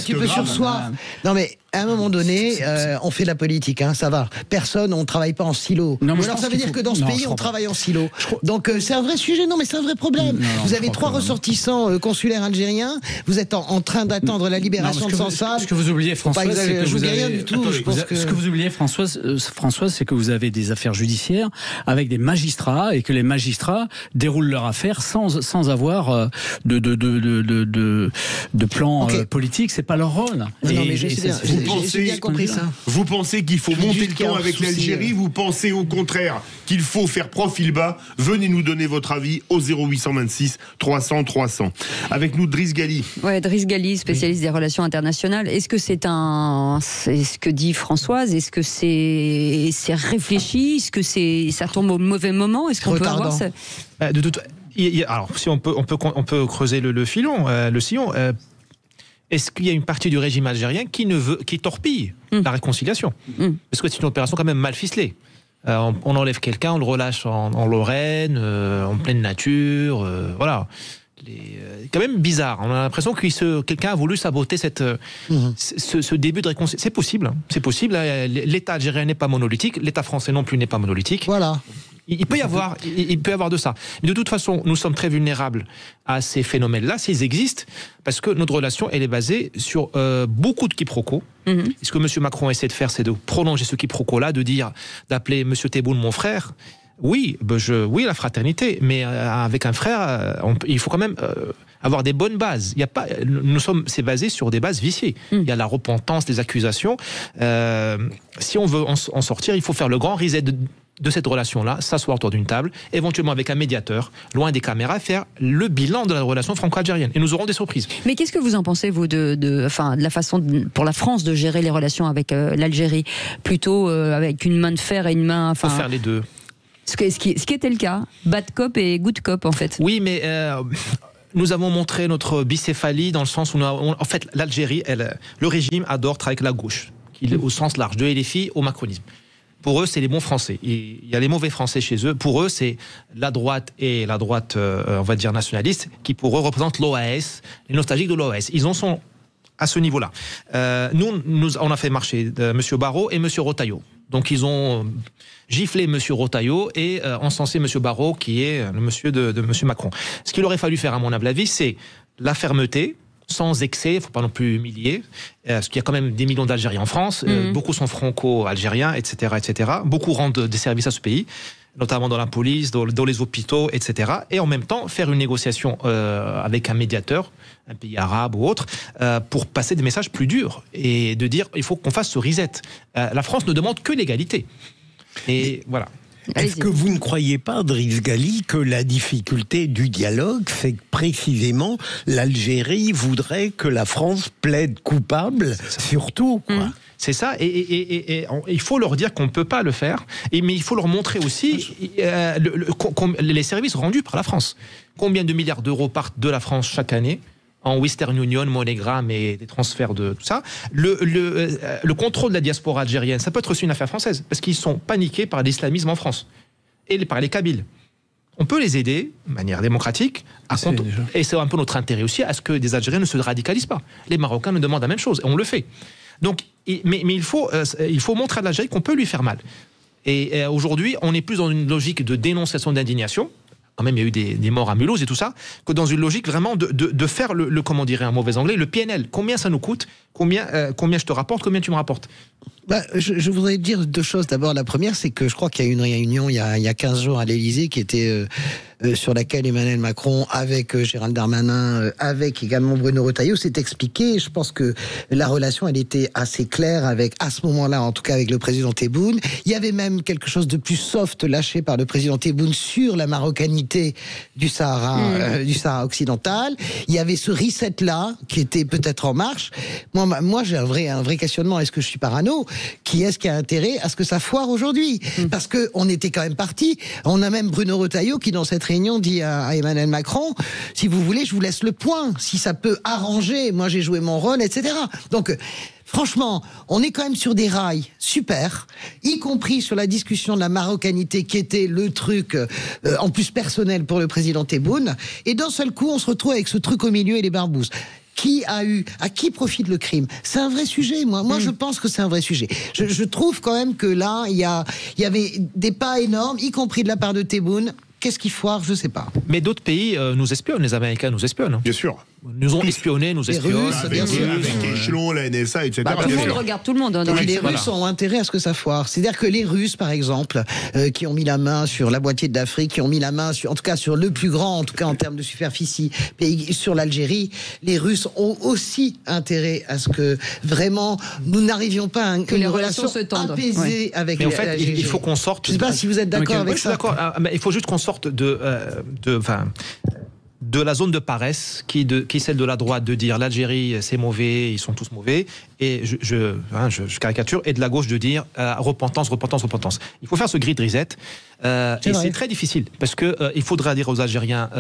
tu peux sursoir. Non, mais à un moment donné, on fait de la politique, ça va. Personne, on travaille pas en silo. Alors ça veut dire que dans ce pays, on travaille en silo. Donc c'est un vrai sujet. Non, mais c'est un vrai problème. Vous avez 3 ressortissants consulaires algériens. Vous êtes en train d'attendre la libération de Sansal. Ce que vous oubliez, Françoise, c'est que vous avez rien du tout. Ce que vous oubliez, Françoise, c'est que vous avez des affaires judiciaires avec des magistrats, et que les magistrats déroulent leurs affaires sans avoir de plan politique. C'est pas leur rôle. J'ai bien compris ça. Vous pensez qu'il faut monter le ton avec l'Algérie? Vous pensez au contraire qu'il faut faire profil bas? Venez nous donner votre avis au 0826 300 300. Avec nous, Driss Ghali. Ouais, Driss Ghali, spécialiste des relations internationales. Est-ce que c'est ce que dit Françoise? Est-ce que c'est réfléchi? Est-ce que ça tombe au mauvais moment? Est-ce qu'on peut avoir ça? Alors, si on peut creuser le sillon. Est-ce qu'il y a une partie du régime algérien qui torpille la réconciliation? Parce que c'est une opération quand même mal ficelée. On enlève quelqu'un, on le relâche en Lorraine, en pleine nature, voilà. Quand même bizarre. On a l'impression que quelqu'un a voulu saboter ce début de réconciliation. C'est possible. C'est possible. L'État algérien n'est pas monolithique. L'État français non plus n'est pas monolithique. Voilà. Il peut y avoir de ça. Mais de toute façon, nous sommes très vulnérables à ces phénomènes-là, s'ils existent, parce que notre relation, elle est basée sur beaucoup de quiproquos. Et ce que M. Macron essaie de faire, c'est de prolonger ce quiproquo-là, d'appeler M. Tebboune mon frère. Oui, oui, la fraternité, mais avec un frère, il faut quand même avoir des bonnes bases. C'est basé sur des bases viciées. Il y a la repentance, les accusations. Si on veut en sortir, il faut faire le grand reset de cette relation-là, s'asseoir autour d'une table, éventuellement avec un médiateur, loin des caméras, faire le bilan de la relation franco-algérienne. Et nous aurons des surprises. Mais qu'est-ce que vous en pensez, vous, de la façon pour la France de gérer les relations avec l'Algérie? Plutôt avec une main de fer et une main... Il faut faire les deux. Ce qui était le cas. Bad cop et good cop, en fait. Oui, mais... nous avons montré notre bicéphalie dans le sens où, en fait, l'Algérie, le régime adore travailler avec la gauche, qui est au sens large, de LFI au macronisme. Pour eux, c'est les bons Français. Il y a les mauvais Français chez eux. Pour eux, c'est la droite et la droite, on va dire, nationaliste, qui pour eux représentent l'OAS, les nostalgiques de l'OAS. Ils en sont à ce niveau-là. Nous, on a fait marcher M. Barrot et M. Retailleau. Donc, ils ont giflé M. Retailleau et encensé M. Barrot, qui est le monsieur de M. Macron. Ce qu'il aurait fallu faire, à mon humble avis, c'est la fermeté, sans excès, il ne faut pas non plus humilier, parce qu'il y a quand même des millions d'Algériens en France, beaucoup sont franco-algériens, etc., etc. Beaucoup rendent des services à ce pays, notamment dans la police, dans les hôpitaux, etc. Et en même temps, faire une négociation avec un médiateur, un pays arabe ou autre, pour passer des messages plus durs, et de dire, il faut qu'on fasse ce reset. La France ne demande que l'égalité. Et voilà. Est-ce que vous ne croyez pas, Driss Ghali, que la difficulté du dialogue, c'est que précisément l'Algérie voudrait que la France plaide coupable, surtout, quoi. C'est ça, et il faut leur dire qu'on ne peut pas le faire, mais il faut leur montrer aussi les services rendus par la France. Combien de milliards d'euros partent de la France chaque année en Western Union, MoneyGram et des transferts de tout ça. Le contrôle de la diaspora algérienne, ça peut être aussi une affaire française, parce qu'ils sont paniqués par l'islamisme en France, et par les Kabyles. On peut les aider, de manière démocratique, et c'est un peu notre intérêt aussi, à ce que des Algériens ne se radicalisent pas. Les Marocains nous demandent la même chose, et on le fait. Donc, mais il faut montrer à l'Algérie qu'on peut lui faire mal. Et aujourd'hui, on est plus dans une logique de dénonciation, d'indignation. Quand même, il y a eu des morts à Mulhouse et tout ça, que dans une logique vraiment de faire comment dirait un mauvais anglais, le PNL. Combien ça nous coûte, combien je te rapporte, combien tu me rapportes. Je voudrais dire deux choses. D'abord, la première, c'est que je crois qu'il y a eu une réunion il y a 15 jours à l'Élysée qui était sur laquelle Emmanuel Macron, avec Gérald Darmanin, avec également Bruno Retailleau, s'est expliqué. Je pense que la relation, elle était assez claire à ce moment-là, en tout cas avec le président Tebboune. Il y avait même quelque chose de plus soft lâché par le président Tebboune sur la marocanité du Sahara occidental. Il y avait ce reset-là qui était peut-être en marche. Moi, j'ai un vrai questionnement. Est-ce que je suis parano? Qui est-ce qui a intérêt à ce que ça foire aujourd'hui? Parce qu'on était quand même parti. On a même Bruno Retailleau qui, dans cette réunion, dit à Emmanuel Macron, si vous voulez, je vous laisse le point. Si ça peut arranger, moi j'ai joué mon rôle, etc. Donc, franchement, on est quand même sur des rails super, y compris sur la discussion de la marocanité qui était le truc en plus personnel pour le président Tebboune. Et d'un seul coup, on se retrouve avec ce truc au milieu et les barbouzes. À qui profite le crime? C'est un vrai sujet, moi je pense que c'est un vrai sujet. Je trouve quand même que là, il y avait des pas énormes, y compris de la part de Tebboune. Qu'est-ce qui foire? Je ne sais pas. Mais d'autres pays nous espionnent, les Américains nous espionnent. Bien sûr. Nous ont espionnés, nous espionnent. Avec Échelon, la NSA, etc. Tout le monde regarde tout le monde. Les Russes ont intérêt à ce que ça foire. C'est-à-dire que les Russes, par exemple, qui ont mis la main sur la moitié de l'Afrique, qui ont mis la main sur, en tout cas sur le plus grand, en tout cas en termes de superficie, pays, sur l'Algérie, les Russes ont aussi intérêt à ce que vraiment nous n'arrivions pas à que les relations se tendent apaisées avec l'Algérie. Mais en fait, il faut qu'on sorte. Je ne sais pas si vous êtes d'accord avec ça. Je suis d'accord. Mais il faut juste qu'on sorte de la zone de paresse qui est celle de la droite, de dire l'Algérie c'est mauvais, ils sont tous mauvais, et je caricature, et de la gauche de dire repentance. Il faut faire ce grid reset, et c'est très difficile, parce que il faudra dire aux Algériens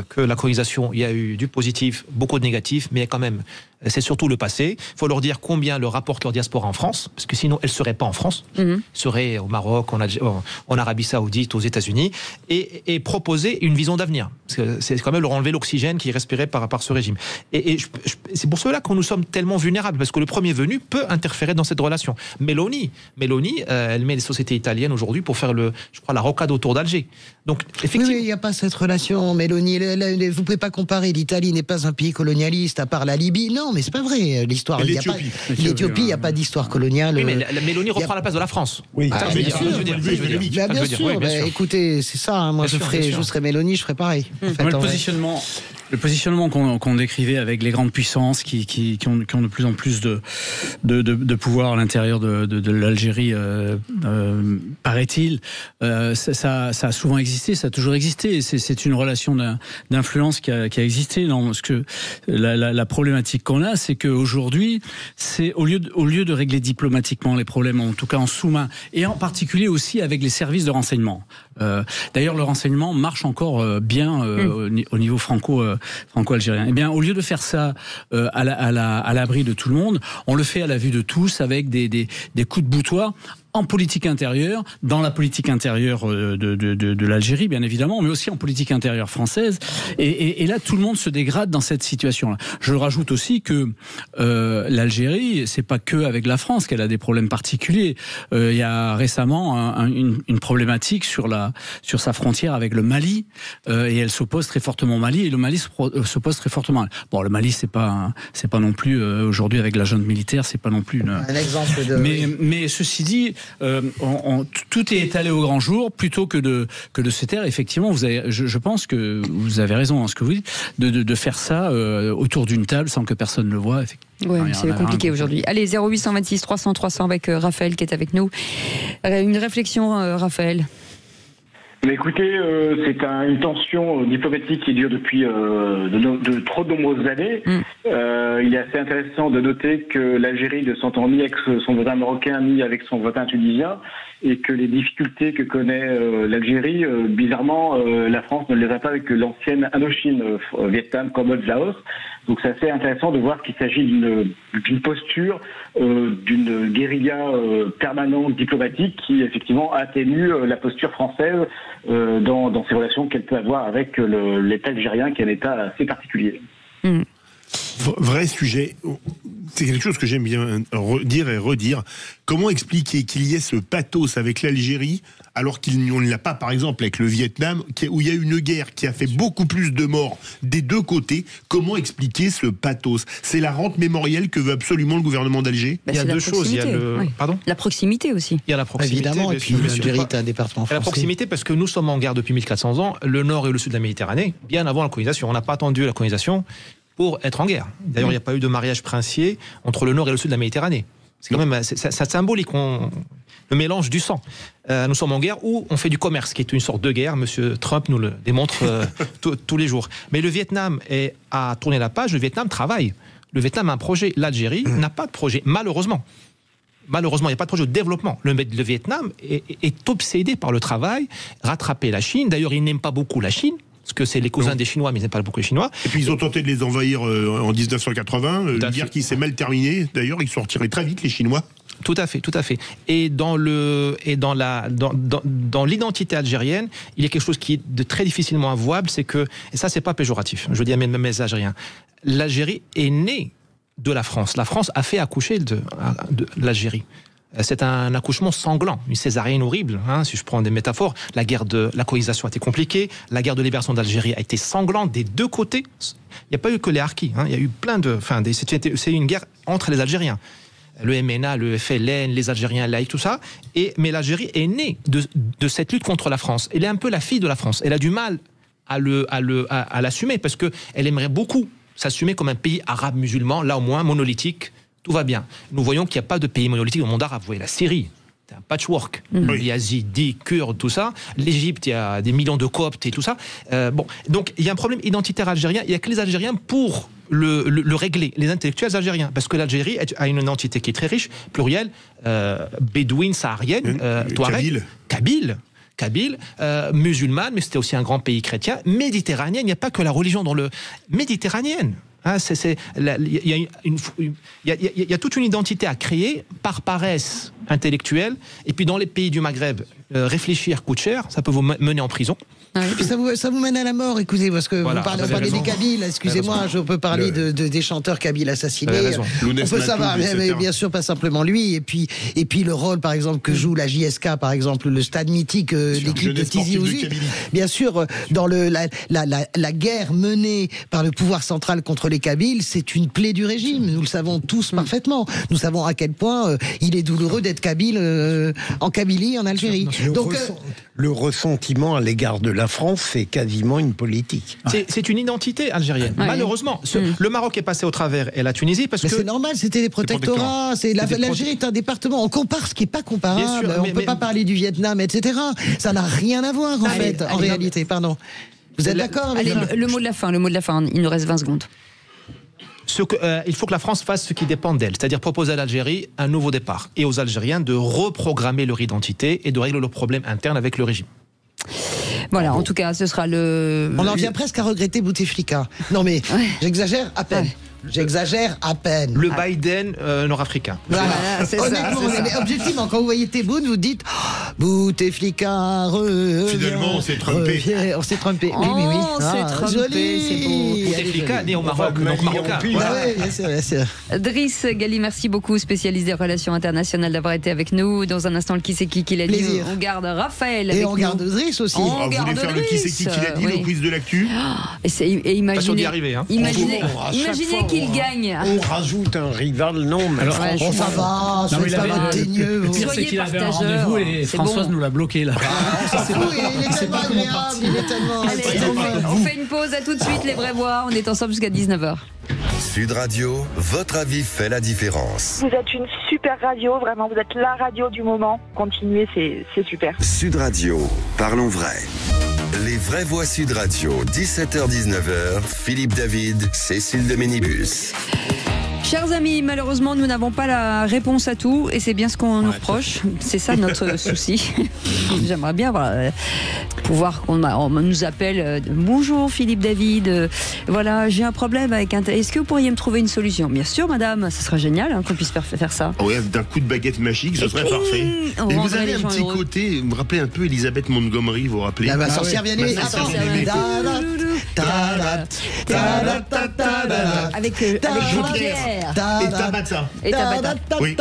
que la colonisation, il y a eu du positif, beaucoup de négatif, mais quand même, c'est surtout le passé. Il faut leur dire combien leur rapporte leur diaspora en France, parce que sinon elle ne serait pas en France, elle serait au Maroc, en Arabie Saoudite, aux États-Unis, et proposer une vision d'avenir. Parce que c'est quand même leur enlever l'oxygène qui est respiré par ce régime. Et c'est pour cela que nous sommes tellement vulnérables, parce que le premier venu peut interférer dans cette relation. Meloni, elle met les sociétés italiennes aujourd'hui pour faire la rocade autour d'Alger. Donc, effectivement. Oui, il n'y a pas cette relation, Meloni. Vous ne pouvez pas comparer. L'Italie n'est pas un pays colonialiste, à part la Libye. Non, mais c'est pas vrai. L'histoire. L'Éthiopie, il n'y a pas d'histoire coloniale. Oui, mais la Meloni reprend la place de la France. Oui, bien sûr. Écoutez, c'est ça. Hein, moi, je serais Meloni, je ferais pareil. Le positionnement qu'on décrivait avec les grandes puissances qui ont de plus en plus de pouvoir à l'intérieur de l'Algérie, paraît-il, ça a souvent existé, ça a toujours existé. C'est une relation d'influence qui a existé. Non, parce que la problématique qu'on a, c'est qu'aujourd'hui, c'est au lieu de régler diplomatiquement les problèmes, en tout cas en sous-main, et en particulier aussi avec les services de renseignement. D'ailleurs, le renseignement marche encore bien au niveau franco-algérien. Eh bien, au lieu de faire ça à l'abri de tout le monde, on le fait à la vue de tous avec des coups de boutoir en politique intérieure, dans la politique intérieure de l'Algérie, bien évidemment, mais aussi en politique intérieure française. Et là, tout le monde se dégrade dans cette situation-là. Je rajoute aussi que l'Algérie, c'est pas que avec la France qu'elle a des problèmes particuliers. Il y a récemment une problématique sur sa frontière avec le Mali, et elle s'oppose très fortement au Mali, et le Mali s'oppose très fortement. Bon, le Mali, c'est pas non plus aujourd'hui avec la junte militaire, c'est pas non plus un exemple de. Mais ceci dit, tout est étalé au grand jour plutôt que de se taire. Effectivement, je pense que vous avez raison dans ce que vous dites, de faire ça autour d'une table sans que personne ne le voie. Oui, c'est compliqué aujourd'hui. Allez, 0826 300 300 avec Raphaël qui est avec nous. Une réflexion, Raphaël. Mais écoutez, c'est une tension diplomatique qui dure depuis de trop nombreuses années. Il est assez intéressant de noter que l'Algérie ne s'entend ni avec son voisin marocain ni avec son voisin tunisien, et que les difficultés que connaît l'Algérie, bizarrement, la France ne les a pas avec l'ancienne Indochine, Vietnam, Cambodge, Laos. Donc c'est assez intéressant de voir qu'il s'agit d'une posture, d'une guérilla permanente diplomatique qui effectivement atténue la posture française dans ces relations qu'elle peut avoir avec l'État algérien, qui est un État assez particulier. Vrai sujet, c'est quelque chose que j'aime bien dire et redire. Comment expliquer qu'il y ait ce pathos avec l'Algérie alors qu'on ne l'a pas, par exemple, avec le Vietnam, où il y a une guerre qui a fait beaucoup plus de morts des deux côtés? Comment expliquer ce pathos? C'est la rente mémorielle que veut absolument le gouvernement d'Alger. Il y a deux choses. Il y a la proximité aussi. Il y a la proximité. Évidemment, et puis l'Algérie est un département français. La proximité, parce que nous sommes en guerre depuis 1400 ans, le nord et le sud de la Méditerranée, bien avant la colonisation. On n'a pas attendu la colonisation pour être en guerre. D'ailleurs, il n'y a pas eu de mariage princier entre le nord et le sud de la Méditerranée. C'est quand même c'est symbolique, le mélange du sang. Nous sommes en guerre où on fait du commerce, qui est une sorte de guerre. Monsieur Trump nous le démontre tous les jours. Mais le Vietnam a tourné la page, le Vietnam travaille. Le Vietnam a un projet. L'Algérie n'a pas de projet, malheureusement. Malheureusement, il n'y a pas de projet de développement. Le Vietnam est obsédé par le travail, rattraper la Chine. D'ailleurs, il n'aime pas beaucoup la Chine, parce que c'est les cousins des Chinois, mais ils n'aiment pas beaucoup les Chinois. Et puis ils ont tenté de les envahir en 1980, une guerre qui s'est mal terminée. D'ailleurs, ils sont retirés très vite, les Chinois. Tout à fait. Et dans l'identité algérienne, il y a quelque chose qui est très difficilement avouable, c'est que, et ça c'est pas péjoratif, je dis à mes Algériens, l'Algérie est née de la France. La France a fait accoucher de l'Algérie. C'est un accouchement sanglant, une césarienne horrible, si je prends des métaphores. La colonisation a été compliquée, la guerre de libération d'Algérie a été sanglante des deux côtés. Il n'y a pas eu que les harkis, il y a eu plein de... c'est une guerre entre les Algériens. Le MNA, le FLN, les Algériens laïcs, tout ça. Mais l'Algérie est née de cette lutte contre la France. Elle est un peu la fille de la France. Elle a du mal à l'assumer, parce qu'elle aimerait beaucoup s'assumer comme un pays arabe musulman, là au moins monolithique. Tout va bien. Nous voyons qu'il n'y a pas de pays monolithique dans le monde arabe. Vous voyez la Syrie, c'est un patchwork. Les Yazidis, Kurdes, tout ça. L'Égypte, il y a des millions de Coptes et tout ça. Donc il y a un problème identitaire algérien. Il n'y a que les Algériens pour le régler, les intellectuels algériens. Parce que l'Algérie a une identité qui est très riche, plurielle, bédouine, saharienne, touareg, kabyle, musulmane, mais c'était aussi un grand pays chrétien, méditerranéenne. Il n'y a pas que la religion dans le... Méditerranéenne. Il y a toute une identité à créer par paresse intellectuelle. Et puis dans les pays du Maghreb, réfléchir coûte cher, ça peut vous mener en prison. Et puis ça vous mène à la mort, écoutez, parce que vous parlez des Kabyles, excusez-moi, je peux parler des chanteurs kabyles assassinés. On peut savoir, mais bien sûr, pas simplement lui, et puis le rôle, par exemple, que joue la JSK, par exemple, le stade mythique, l'équipe de Tizi Ouzou. Bien sûr, dans la guerre menée par le pouvoir central contre les Kabyles, c'est une plaie du régime. Nous le savons tous parfaitement. Nous savons à quel point il est douloureux d'être kabyle en Kabylie, en Algérie. Le ressentiment à l'égard de la France, c'est quasiment une politique. C'est une identité algérienne. Malheureusement, le Maroc est passé au travers et la Tunisie parce que c'est normal, c'était des protectorats. L'Algérie est un département. On compare ce qui n'est pas comparable. On ne peut pas parler du Vietnam, etc. Ça n'a rien à voir en réalité. Pardon. Vous êtes d'accord avec le mot de la fin. Il nous reste 20 secondes. Il faut que la France fasse ce qui dépend d'elle, c'est-à-dire proposer à l'Algérie un nouveau départ et aux Algériens de reprogrammer leur identité et de régler leurs problèmes internes avec le régime. Voilà, en tout cas, ce sera On en vient presque à regretter Bouteflika. Non mais, j'exagère à peine. J'exagère à peine. Le Biden nord-africain. Voilà, c'est honnêtement, ça. Objectivement, quand vous voyez Tebboune, vous dites Bouteflika finalement, on s'est trompé. On s'est trompé. Oui. On s'est trompé, c'est beau. Bouteflika, né au Maroc, donc marocain. Driss Ghali, merci beaucoup, spécialiste des relations internationales, d'avoir été avec nous. Dans un instant, le qui c'est qui l'a dit. On garde Raphaël. Et on garde Driss aussi. Vous voulez faire le qui c'est qui l'a dit, le quiz de l'actu? Et imaginez. Pas sûr d'y arriver. Imaginez qu'il gagne. On rajoute un rival, non, mais alors, ça va, c'est pas votre teigneux. Le pire, c'est qu'il avait un rendez-vous et Françoise nous l'a bloqué là. Il est tellement agréable, il est tellement. Allez, on fait une pause, à tout de suite, les vrais voix. On est ensemble jusqu'à 19h. Sud Radio, votre avis fait la différence. Vous êtes une super radio, vraiment, vous êtes la radio du moment. Continuez, c'est super. Sud Radio, parlons vrai. Les vraies voix Sud Radio, 17h-19h, Philippe David, Cécile de Ménibus. Chers amis, malheureusement, nous n'avons pas la réponse à tout et c'est bien ce qu'on nous reproche. C'est ça notre souci. J'aimerais bien pouvoir qu'on nous appelle. Bonjour Philippe David, voilà, j'ai un problème avec un. Est-ce que vous pourriez me trouver une solution? Bien sûr, madame, ce serait génial qu'on puisse faire ça. Ouais, d'un coup de baguette magique, ce serait parfait. Et vous avez un petit côté, vous me rappelez un peu Elisabeth Montgomery, vous vous rappelez? La sorcière bien-aimée. Avec Jean-Pierre. Et Tabata. Oui.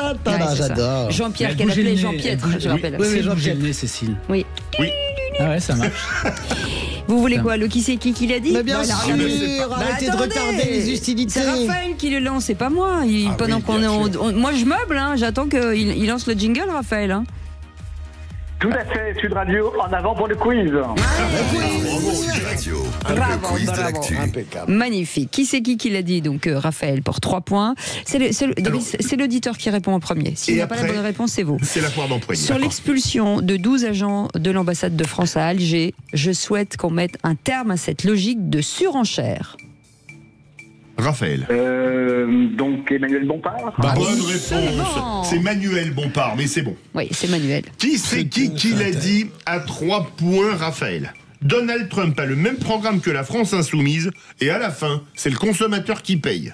J'adore. Jean-Pierre, qu'elle appelait Jean-Pietre, je rappelle. Oui, Jean-Pierre, Cécile. Oui. Ah ouais, ça marche. Vous voulez quoi? Le qui c'est qui l'a dit? Mais bien sûr, arrêtez de retarder les hostilités. C'est Raphaël qui le lance, c'est pas moi. Pendant moi je meuble, j'attends qu'il lance le jingle, Raphaël. Tout à fait, Sud Radio, en avant pour le quiz. Bravo, Sud Radio. Le quiz de l'actu. Magnifique. Qui c'est qui l'a dit? Donc Raphaël pour 3 points. C'est l'auditeur qui répond en premier. S'il n'a pas la bonne réponse, c'est vous. C'est la foire d'empoigne. Sur l'expulsion de 12 agents de l'ambassade de France à Alger, je souhaite qu'on mette un terme à cette logique de surenchère. Raphaël. Donc Emmanuel Bompard. Bonne réponse. C'est Manuel Bompard, mais c'est bon. Oui, c'est Manuel. Qui c'est qui l'a dit à 3 points, Raphaël? Donald Trump a le même programme que la France insoumise, et à la fin, c'est le consommateur qui paye.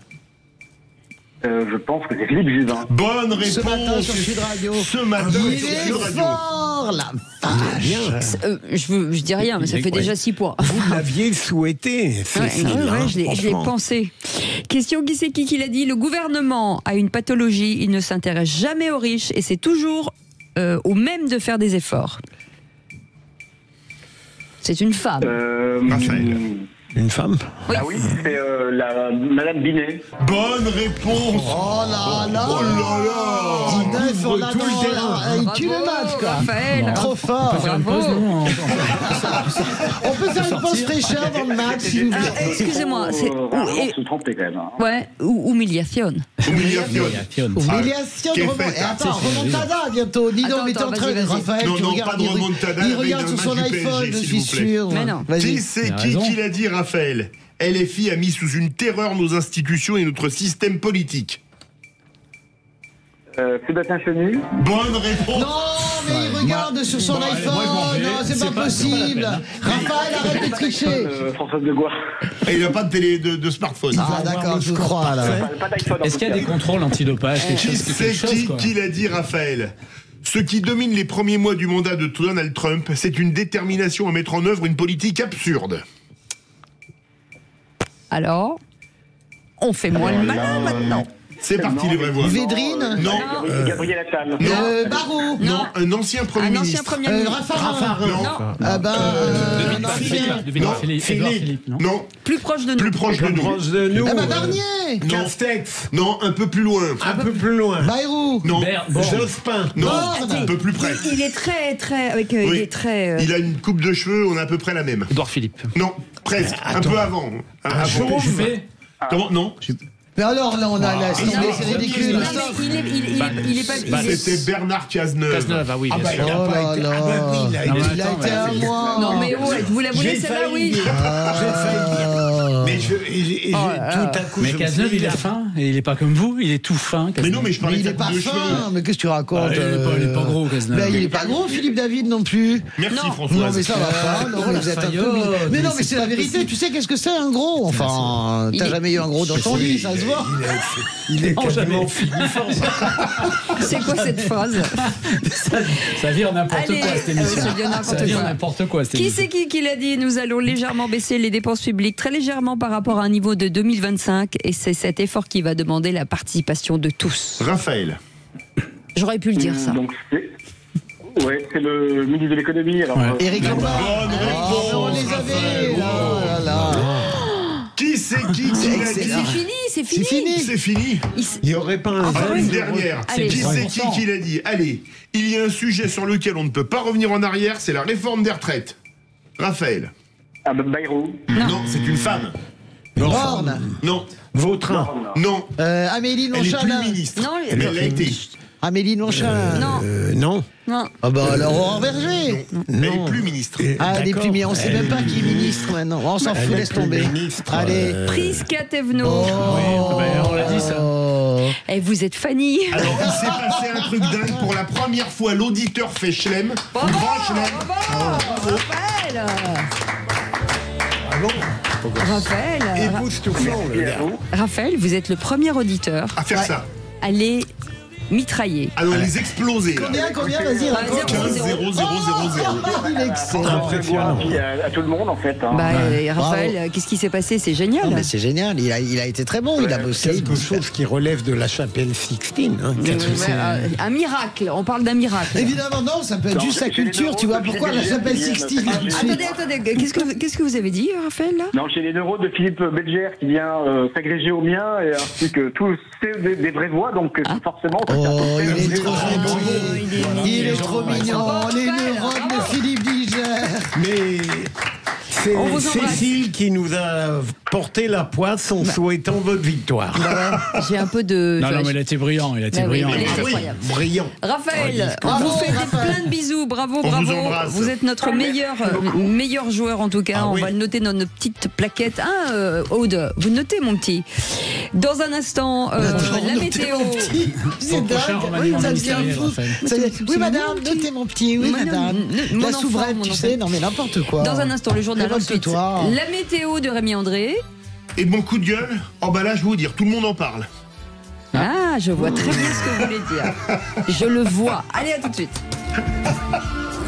Je pense que c'est Philippe Juvin. Bonne réponse. Ce matin sur Sud Radio. Ce matin il sur est Sud Radio. fort, la vache. Je dis rien, mais ça fait déjà 6 points. Vous l'aviez souhaité, Cécile. Je l'ai pensé. Question, qui c'est qui l'a dit? Le gouvernement a une pathologie, il ne s'intéresse jamais aux riches et c'est toujours au même de faire des efforts. C'est une femme. Raphaël. Une femme? Oui. Ah oui, c'est Madame Binet. Bonne réponse. Oh là là. Oh là là. Binet sur la il tue le match, quoi. Raphaël. Trop fort. Bravo. On peut faire une pause fraîcheur avant le match, s'il vous plaît. Excusez-moi. Se tromper quand même. Ouais, humiliation. Humiliation. Attends, remontada bientôt. Dis donc, mais t'es en train de Raphaël. Non, pas de remontada. Il regarde sur son iPhone, je suis sûr. Mais non. Qui c'est qui l'a dit, Raphaël? LFI a mis sous une terreur nos institutions et notre système politique. Sébastien Chenu. Bonne réponse. Non, mais il regarde sur son iPhone. Non, c'est pas possible. Raphaël, arrête de tricher. Françoise de Gois. Et il n'a pas de smartphone. Ah d'accord, je crois là. Est-ce qu'il y a des contrôles antidopage? Qui c'est qui l'a dit, Raphaël? Ce qui domine les premiers mois du mandat de Donald Trump, c'est une détermination à mettre en œuvre une politique absurde. Alors, on fait moins le malin maintenant. C'est parti, les vraies voix. Védrine? Non. Gabriel Attal. Barrault? Non, un ancien Premier ministre. Un ancien Premier ministre. Raffarin? Non. Ah ben... Philippe, non. Non. Plus proche de nous. Plus proche de nous. Ah ben Barnier? Castex. Non, un peu plus loin. Un peu plus loin. Bayrou? Non. Jospin. Non, Borne. un peu plus près. Il est très... Avec, Oui. il est très... Il a une coupe de cheveux, on a à peu près la même. Édouard Philippe. Non, presque. Un peu avant. Avant. Comment? Non. Mais alors là, on a la c'est ridicule. Il est pas... C'était Bernard Cazeneuve. Cazeneuve, ah oui, bien sûr. Oh là là. Il a été à moi. Non mais ouais, vous la voulez celle-là, oui. J'ai failli dire. Mais tout à coup, mais Cazeneuve, il est fin, et il est pas comme vous, il est tout fin. Mais non, mais je parlais il de est pas coupe de cheveux. fin. Mais qu'est-ce que tu racontes? Il est pas gros, Cazeneuve. Ben, il est pas gros, Philippe David non plus. Merci, Non. François. Non mais ça va pas. Non mais vous êtes un peu. Mais non mais c'est la vérité. Tu sais qu'est-ce que c'est un gros? Enfin, t'as jamais eu un gros dans ton lit, ça se voit. Il est quasiment fini. C'est quoi cette phrase? Ça vire n'importe Allez, quoi cette émission. ça vire n'importe quoi. N'importe quoi cette Qui émission. c'est qui l'a dit? Nous allons légèrement baisser les dépenses publiques, très légèrement par rapport à un niveau de 2025, et c'est cet effort qui va demander la participation de tous. Raphaël. J'aurais pu le dire ça. Donc c'est le ministre de l'économie. Alors, Éric Lombard. Bonne réponse. On les avait. Là, là. Qui c'est qui l'a C'est dit? fini, c'est fini. C'est fini. Il n'y aurait pas un Encore une dernière. Allez. Qui c'est qui l'a dit? Allez, il y a un sujet sur lequel on ne peut pas revenir en arrière, c'est la réforme des retraites. Raphaël. Ah ben Bayrou. Non, c'est une femme. Borne. Non. Vautrin. Non. Amélie Elle est plus Montchalin. ministre. Non, Elle l'a été. Amélie Montchalin. Non. Non. Ah bah alors Aurore Berger. Elle est plus ministre. Ah, elle est plus ministre. On sait même pas qui est ministre maintenant. On s'en fout, laisse tomber. Allez. Prisca Thévenot. On l'a dit ça. Et vous êtes Fanny. Alors, il s'est passé un truc dingue. Pour la première fois, l'auditeur fait chelem. Bravo, Grand chelem. Raphaël. Raphaël. Époustouflant, le gars. Raphaël, vous êtes le premier auditeur À faire ça. à les mitrailler. Alors, les exploser. Combien Vas-y, raconte. 15 0 0 0 0. Il est excellent. Impressionnant. À tout le monde en fait. Hein. Bah, Raphaël, qu'est-ce qui s'est passé? C'est génial. Non, mais c'est génial. Il a été très bon. Il a bossé. Quelque chose qui relève de la chapelle Sixtine. Hein. Un miracle. On parle d'un miracle. Évidemment, non, ça peut être juste sa culture. Tu vois pourquoi la chapelle Sixtine Attendez, qu'est-ce que vous avez dit, Raphaël, là? Non, j'ai les neurones de Philippe Belger qui vient s'agréger aux miens, et ainsi que tous des vraies voix, donc forcément. Oh, il est trop gentil. Il est trop mignon. Les neurones de Philippe Belger. Mais c'est Cécile qui nous a porté la poisse en souhaitant votre victoire. J'ai un peu de... Non, mais il a été brillant. Il a été brillant. Il est incroyable. Brillant. Raphaël, on vous fait plein de bisous. Bravo. vous embrasse. Vous êtes notre meilleur joueur en tout cas. On va le noter dans notre petite plaquette. Ah, Aude, vous notez mon petit. Dans un instant, la météo. C'est dingue. Ça devient fou. Oui, madame, notez mon petit. Oui, madame. La souveraine, tu sais. Non, mais n'importe quoi. Dans un instant, le journal ensuite. Toi. La météo de Rémi André. Et mon coup de gueule, oh bah là, je vais vous dire, tout le monde en parle. Ah, je vois très bien ce que vous voulez dire. Je le vois. Allez, à tout de suite.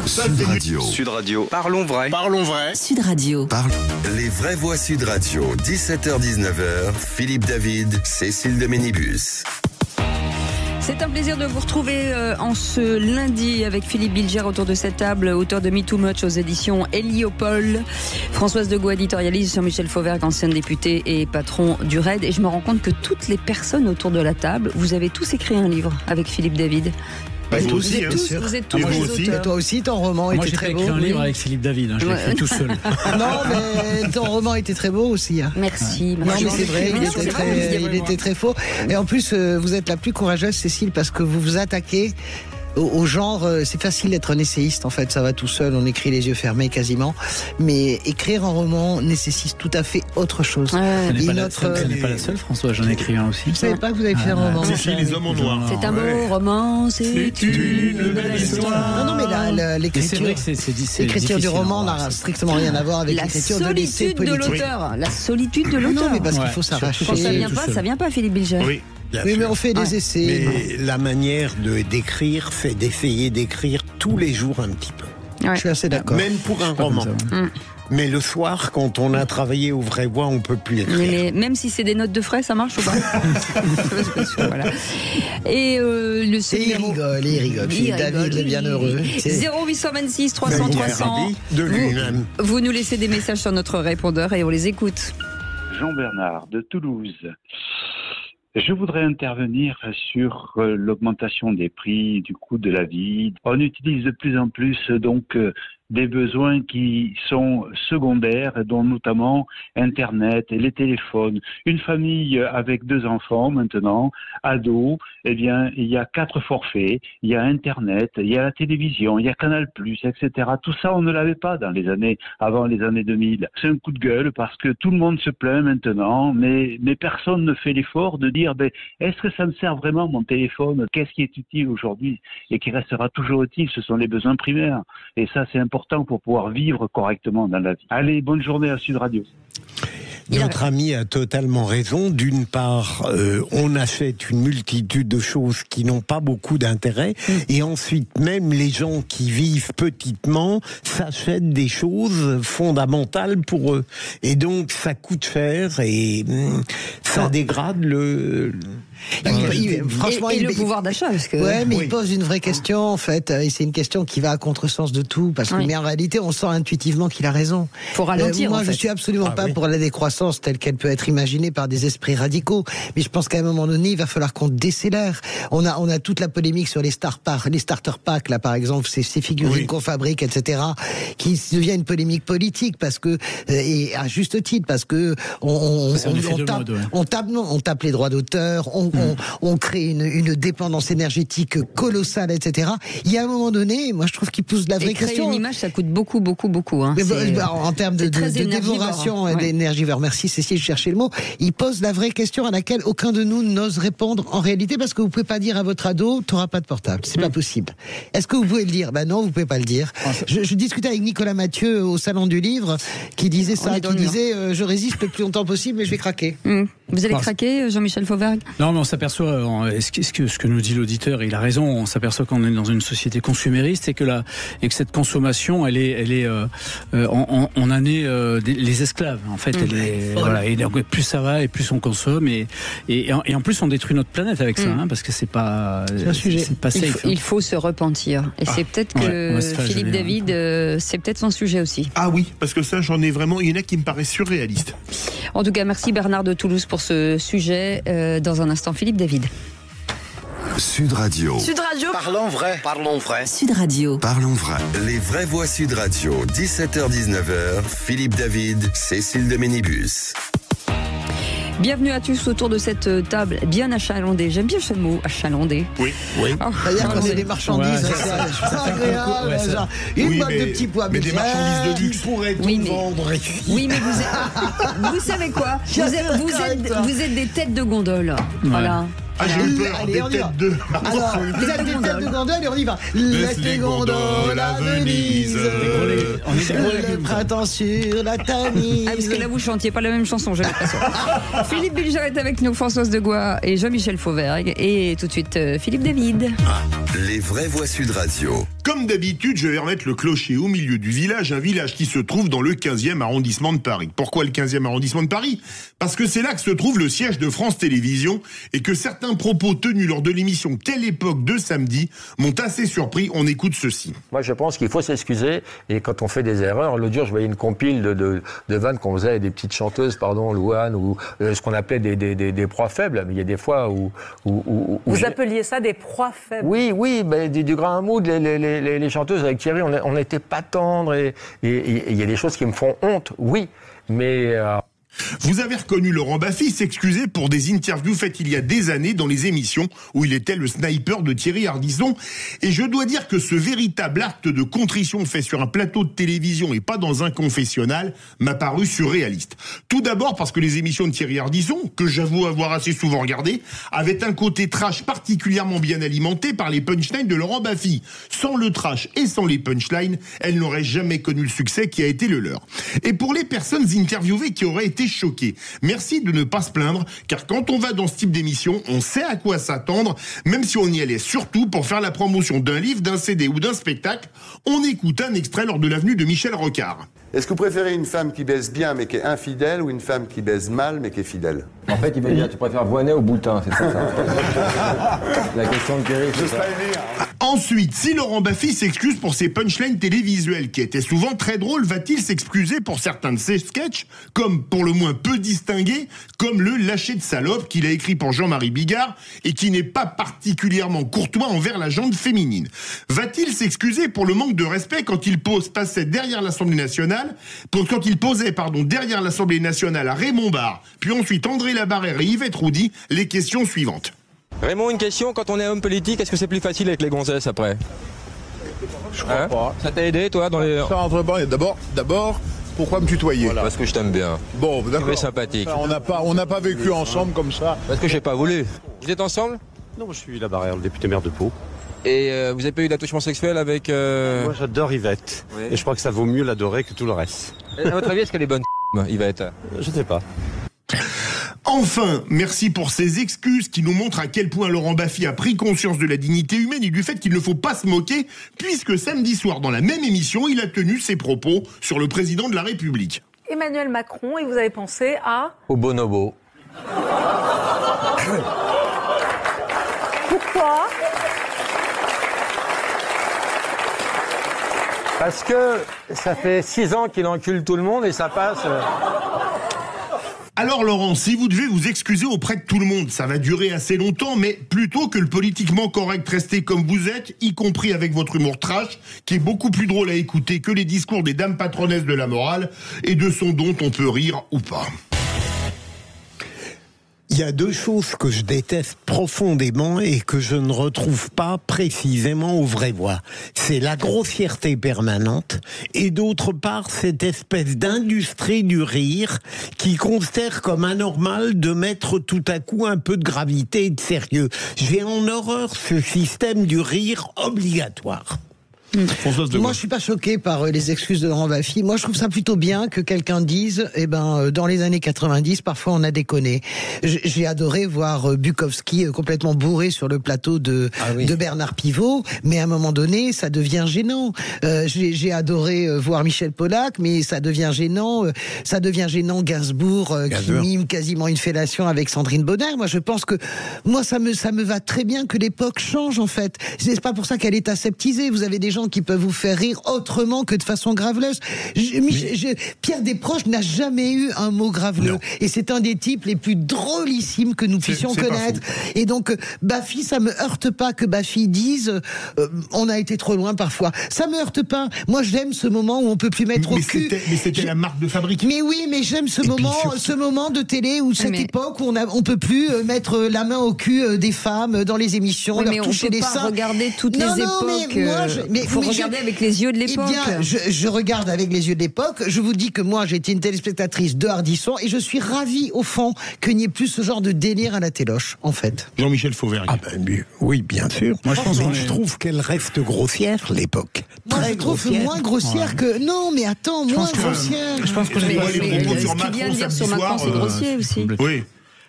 Sud Radio. Sud Radio. Parlons vrai. Parlons vrai. Sud Radio. Les vraies voix Sud Radio. 17h-19h. Philippe David, Cécile de Ménibus. C'est un plaisir de vous retrouver en ce lundi avec Philippe Bilger autour de cette table, auteur de Me Too Much aux éditions Héliopole, Françoise Degaut, éditorialiste, Jean-Michel Fauvergue, ancien député et patron du RAID. Et je me rends compte que toutes les personnes autour de la table, vous avez tous écrit un livre avec Philippe David. Vous aussi, vous êtes tous Et vous les aussi. auteurs. Et toi aussi, ton roman était très beau. Moi, j'ai écrit un livre oui. avec Philippe David. Je l'ai écrit tout seul. Non, mais ton roman était très beau aussi. Hein. Merci. Non, mais c'est vrai, il était très faux. Et en plus, vous êtes la plus courageuse, Cécile, parce que vous vous attaquez au genre, c'est facile d'être un essayiste, en fait, ça va tout seul, on écrit les yeux fermés quasiment, mais écrire un roman nécessite tout à fait autre chose. Ce n'est pas la seule, François, j'en ai écrit un aussi. Je savais pas que vous avez fait un roman. C'est les hommes en noir. C'est un beau roman, c'est une belle histoire. Non, mais l'écriture du roman n'a strictement rien à voir avec l'écriture de l'essai politique. La solitude de l'auteur. Non, mais parce qu'il faut s'arracher. Quand ça vient pas, Philippe Bilger. Oui. Oui, mais on fait des essais. Mais la manière d'écrire, c'est d'essayer d'écrire tous les jours un petit peu. Je suis assez d'accord. Même pour un roman. Mais le soir, quand on a travaillé au Vrai Voix, on peut plus écrire. Mais même si c'est des notes de frais, ça marche ou pas? Voilà. Et le numéro... il rigole. David est bien heureux. 0826 300 300. Vous nous laissez des messages sur notre répondeur et on les écoute. Jean-Bernard de Toulouse. Je voudrais intervenir sur l'augmentation des prix, du coût de la vie. On utilise de plus en plus donc des besoins qui sont secondaires, dont notamment Internet et les téléphones. Une famille avec 2 enfants maintenant, ados, eh bien, il y a 4 forfaits, il y a Internet, il y a la télévision, il y a Canal+, etc. Tout ça, on ne l'avait pas avant les années 2000. C'est un coup de gueule parce que tout le monde se plaint maintenant, mais personne ne fait l'effort de dire, est-ce que ça me sert vraiment mon téléphone? Qu'est-ce qui est utile aujourd'hui et qui restera toujours utile? Ce sont les besoins primaires. Et ça, c'est important pour pouvoir vivre correctement dans la vie. Allez, bonne journée à Sud Radio. Notre ami a totalement raison. D'une part, on achète une multitude de choses qui n'ont pas beaucoup d'intérêt. Et ensuite, même les gens qui vivent petitement s'achètent des choses fondamentales pour eux. Et donc, ça coûte cher et ça dégrade franchement, et le pouvoir d'achat. Mais il pose une vraie question, en fait. Et c'est une question qui va à contresens de tout. Parce que, mais en réalité, on sent intuitivement qu'il a raison. Faut ralentir. Moi, je suis absolument pas pour la décroissance telle qu'elle peut être imaginée par des esprits radicaux. Mais je pense qu'à un moment donné, il va falloir qu'on décélère. On a toute la polémique sur les starter packs, là, par exemple, ces figurines qu'on fabrique, etc., qui devient une polémique politique parce que, et à juste titre, parce que on tape les droits d'auteur, on crée une dépendance énergétique colossale, etc. Il y a un moment donné, moi je trouve qu'il pousse de la vraie question. Créer une image, ça coûte beaucoup. Hein. En termes de dévoration et d'énergivore, merci Cécile, je cherchais le mot. Il pose la vraie question à laquelle aucun de nous n'ose répondre en réalité, parce que vous pouvez pas dire à votre ado, t'auras pas de portable, c'est pas possible. Est-ce que vous pouvez le dire? Non, vous pouvez pas le dire. Je discutais avec Nicolas Mathieu au salon du livre, qui disait je résiste le plus longtemps possible, mais je vais craquer. Vous allez craquer, Jean-Michel Fauvergue? Non, mais on s'aperçoit, ce que nous dit l'auditeur, il a raison, on s'aperçoit qu'on est dans une société consumériste et que cette consommation, on en est les esclaves. En fait, et donc, plus ça va et plus on consomme et en plus on détruit notre planète avec ça, parce que c'est pas safe. Il faut se repentir. Et c'est peut-être que Philippe David, c'est peut-être son sujet aussi. Ah oui, parce que ça, j'en ai vraiment. Il y en a qui me paraissent surréalistes. En tout cas, merci Bernard de Toulouse pour ce sujet. Dans un instant, Philippe David. Sud Radio. Sud Radio. Parlons vrai. Parlons vrai. Sud Radio. Parlons vrai. Les vraies voix Sud Radio. 17h-19h. Philippe David, Cécile de Ménibus. Bienvenue à tous autour de cette table bien achalandée. J'aime bien ce mot, achalandé. Oui. C'est-à-dire qu'on est des marchandises. C'est agréable. Une boîte de petits pois. Mais des marchandises de luxe. Pourrait vendre ici. Oui, mais vous savez quoi? Vous êtes des têtes de gondole. Voilà. Ah, j'ai eu peur, des têtes de... Alors, vous avez des têtes de gondole et on y va. Laisse les gondoles à Venise. Le printemps sur la Tamise. Parce que là, vous chantiez pas la même chanson, j'ai l'impression. Philippe Bilger est avec nous, Françoise Degois et Jean-Michel Fauvergue. Et tout de suite, Philippe David. Les vraies voix Sud Radio. Comme d'habitude, je vais remettre le clocher au milieu du village, un village qui se trouve dans le 15e arrondissement de Paris. Pourquoi le 15e arrondissement de Paris? Parce que c'est là que se trouve le siège de France Télévisions et que certains propos tenus lors de l'émission Quelle époque de samedi m'ont assez surpris. On écoute ceci. Moi, je pense qu'il faut s'excuser et quand on fait des erreurs, l'autre jour, je voyais une compile de vannes qu'on faisait avec des petites chanteuses, Louane, ou ce qu'on appelait des proies faibles. Mais il y a des fois où vous appeliez ça des proies faibles? Oui, du grain à moudre, les chanteuses avec Thierry, on n'était pas tendres et il y a des choses qui me font honte, oui, mais... Vous avez reconnu Laurent Baffy s'excuser pour des interviews faites il y a des années dans les émissions où il était le sniper de Thierry Ardisson. Et je dois dire que ce véritable acte de contrition fait sur un plateau de télévision et pas dans un confessionnal m'a paru surréaliste. Tout d'abord parce que les émissions de Thierry Ardisson, que j'avoue avoir assez souvent regardées, avaient un côté trash particulièrement bien alimenté par les punchlines de Laurent Baffy. Sans le trash et sans les punchlines, elles n'auraient jamais connu le succès qui a été le leur. Et pour les personnes interviewées qui auraient été été choqués. Merci de ne pas se plaindre, car quand on va dans ce type d'émission, on sait à quoi s'attendre, même si on y allait surtout pour faire la promotion d'un livre, d'un CD ou d'un spectacle. On écoute un extrait lors de l'avenue de Michel Rocard. Est-ce que vous préférez une femme qui baise bien mais qui est infidèle ou une femme qui baise mal mais qui est fidèle? En fait, il veut dire, tu préfères Voynet ou Boutin, c'est ça. La question de Kerry, c'est ça. Ensuite, si Laurent Baffy s'excuse pour ses punchlines télévisuelles, qui étaient souvent très drôles, va-t-il s'excuser pour certains de ses sketchs, comme pour le moins peu distingués, comme le lâcher de salope qu'il a écrit pour Jean-Marie Bigard, et qui n'est pas particulièrement courtois envers la gente féminine? Va-t-il s'excuser pour le manque de respect quand il passait derrière l'Assemblée nationale, derrière l'Assemblée nationale à Raymond Barre, puis ensuite André Labarrère et Yvette Roudy, les questions suivantes. Raymond, une question, quand on est homme politique, est-ce que c'est plus facile avec les gonzesses après? Je crois pas. Ça t'a aidé, toi, dans les... Ça rentre pas. D'abord, pourquoi me tutoyer? Voilà. Parce que je t'aime bien. Bon, d'accord. Tu es sympathique. On n'a pas vécu ensemble comme ça. Parce que j'ai pas voulu. Vous êtes ensemble? Non, je suis Labarrère, le député maire de Pau. Et vous avez pas eu d'attouchement sexuel avec... Moi, j'adore Yvette. Oui. Et je crois que ça vaut mieux l'adorer que tout le reste. Et à votre avis, est-ce qu'elle est bonne, Yvette? Je sais pas. Enfin, merci pour ces excuses qui nous montrent à quel point Laurent Baffy a pris conscience de la dignité humaine et du fait qu'il ne faut pas se moquer, puisque samedi soir, dans la même émission, il a tenu ses propos sur le président de la République. Emmanuel Macron, et vous avez pensé à... Au bonobo. Pourquoi? Parce que ça fait 6 ans qu'il encule tout le monde et ça passe... Alors Laurent, si vous devez vous excuser auprès de tout le monde, ça va durer assez longtemps, mais plutôt que le politiquement correct, restez comme vous êtes, y compris avec votre humour trash, qui est beaucoup plus drôle à écouter que les discours des dames patronesses de la morale, et de son dont on peut rire ou pas. Il y a 2 choses que je déteste profondément et que je ne retrouve pas précisément aux vraies voix. C'est la grossièreté permanente et d'autre part cette espèce d'industrie du rire qui considère comme anormal de mettre tout à coup un peu de gravité et de sérieux. J'ai en horreur ce système du rire obligatoire. Moi, je suis pas choqué par les excuses de Laurent Baffy. Moi, je trouve ça plutôt bien que quelqu'un dise, dans les années 90, parfois on a déconné. J'ai adoré voir Bukowski complètement bourré sur le plateau de Bernard Pivot, mais à un moment donné, ça devient gênant. J'ai adoré voir Michel Polac, mais ça devient gênant. Ça devient gênant Gainsbourg qui mime quasiment une fellation avec Sandrine Bonner. Moi, je pense que ça me va très bien que l'époque change en fait. C'est pas pour ça qu'elle est aseptisée. Vous avez des gens qui peuvent vous faire rire autrement que de façon graveleuse. Pierre Desproges n'a jamais eu un mot graveleux. Et c'est un des types les plus drôlissimes que nous puissions connaître. Et donc, Baffy, ça me heurte pas que Baffy dise on a été trop loin parfois. Ça me heurte pas. Moi, j'aime ce moment où on peut plus mettre au cul. Mais c'était la marque de fabrique. Mais oui, mais j'aime ce moment de télé ou cette époque où on peut plus mettre la main au cul des femmes dans les émissions, leur toucher les seins. Mais on peut pas regarder toutes les époques. Mais faut regarder avec les yeux de l'époque. Eh bien, je regarde avec les yeux de l'époque. Je vous dis que moi, j'ai été une téléspectatrice de Ardisson et je suis ravie, au fond, qu'il n'y ait plus ce genre de délire à la téloche, en fait. Jean-Michel Fauvergue. Oui, bien sûr. Moi, je trouve qu'elle reste grossière, l'époque. Moi, je trouve moins grossière que... Non, mais attends, moins grossière. Je pense que les propos sur Macron, c'est grossier aussi. Oui.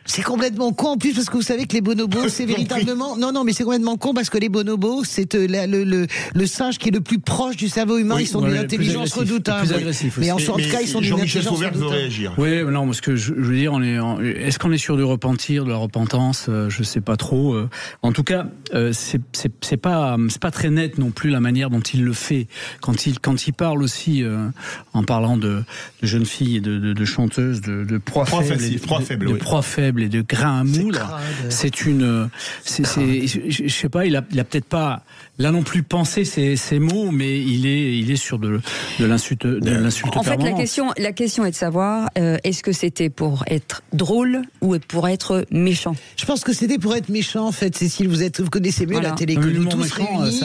C'est complètement con en plus parce que vous savez que les bonobos c'est véritablement non mais c'est complètement con parce que les bonobos c'est le singe qui est le plus proche du cerveau humain. Ils sont d'une intelligence redoutable. Mais en tout cas ils sont d'une intelligence redoutable. Réagir. Oui, mais non, parce que je veux dire, est-ce qu'on est sûr du repentir, de la repentance? Je sais pas trop. En tout cas, c'est pas très net non plus la manière dont il le fait quand il parle aussi en parlant de jeunes filles, de chanteuses, de proies faibles et de grains à moudre. Je sais pas, il a peut-être pas là non plus pensé ces mots, mais il est sur de l'insulte En fait, permanente. la question est de savoir est-ce que c'était pour être drôle ou pour être méchant? Je pense que c'était pour être méchant en fait, Cécile, vous connaissez mieux la télé que nous tous réunis.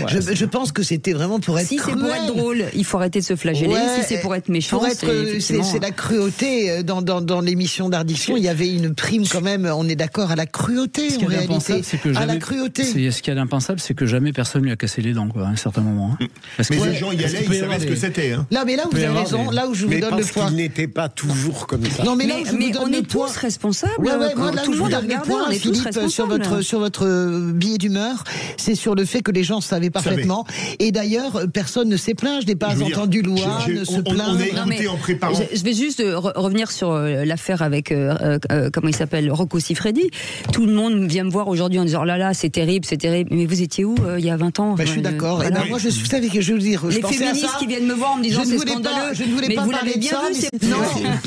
Je pense que c'était vraiment pour être cruel. Si c'est pour être drôle, il faut arrêter de se flageller. Si c'est pour être méchant, c'est la cruauté. Dans l'émission d'Ardisson, il y avait une une prime quand même, on est d'accord, à la cruauté en réalité. À la cruauté. Ce qu'il y a d'impensable, c'est que jamais personne lui a cassé les dents, quoi, à un certain moment. Hein. Mais les gens y allaient, ils savaient ce que c'était. Hein. Là, mais là, vous avez raison, là où je vous donne le point. Mais n'était pas toujours comme ça. Non, mais on est tous responsables. Moi, là où je vous donne le point, Philippe, sur votre billet d'humeur, c'est sur le fait que les gens savaient parfaitement. Et d'ailleurs, personne ne s'est plaint. Je n'ai pas entendu Louane se plaindre. Je vais juste revenir sur l'affaire avec, comment il s'appelle, Rocco Siffredi. Tout le monde vient me voir aujourd'hui en disant, oh là là, c'est terrible. Mais vous étiez où il y a 20 ans? Je suis d'accord. Et moi, vous savez que je veux dire. Les féministes qui viennent me voir en me disant, c'est scandaleux. Je ne voulais pas parler de ça.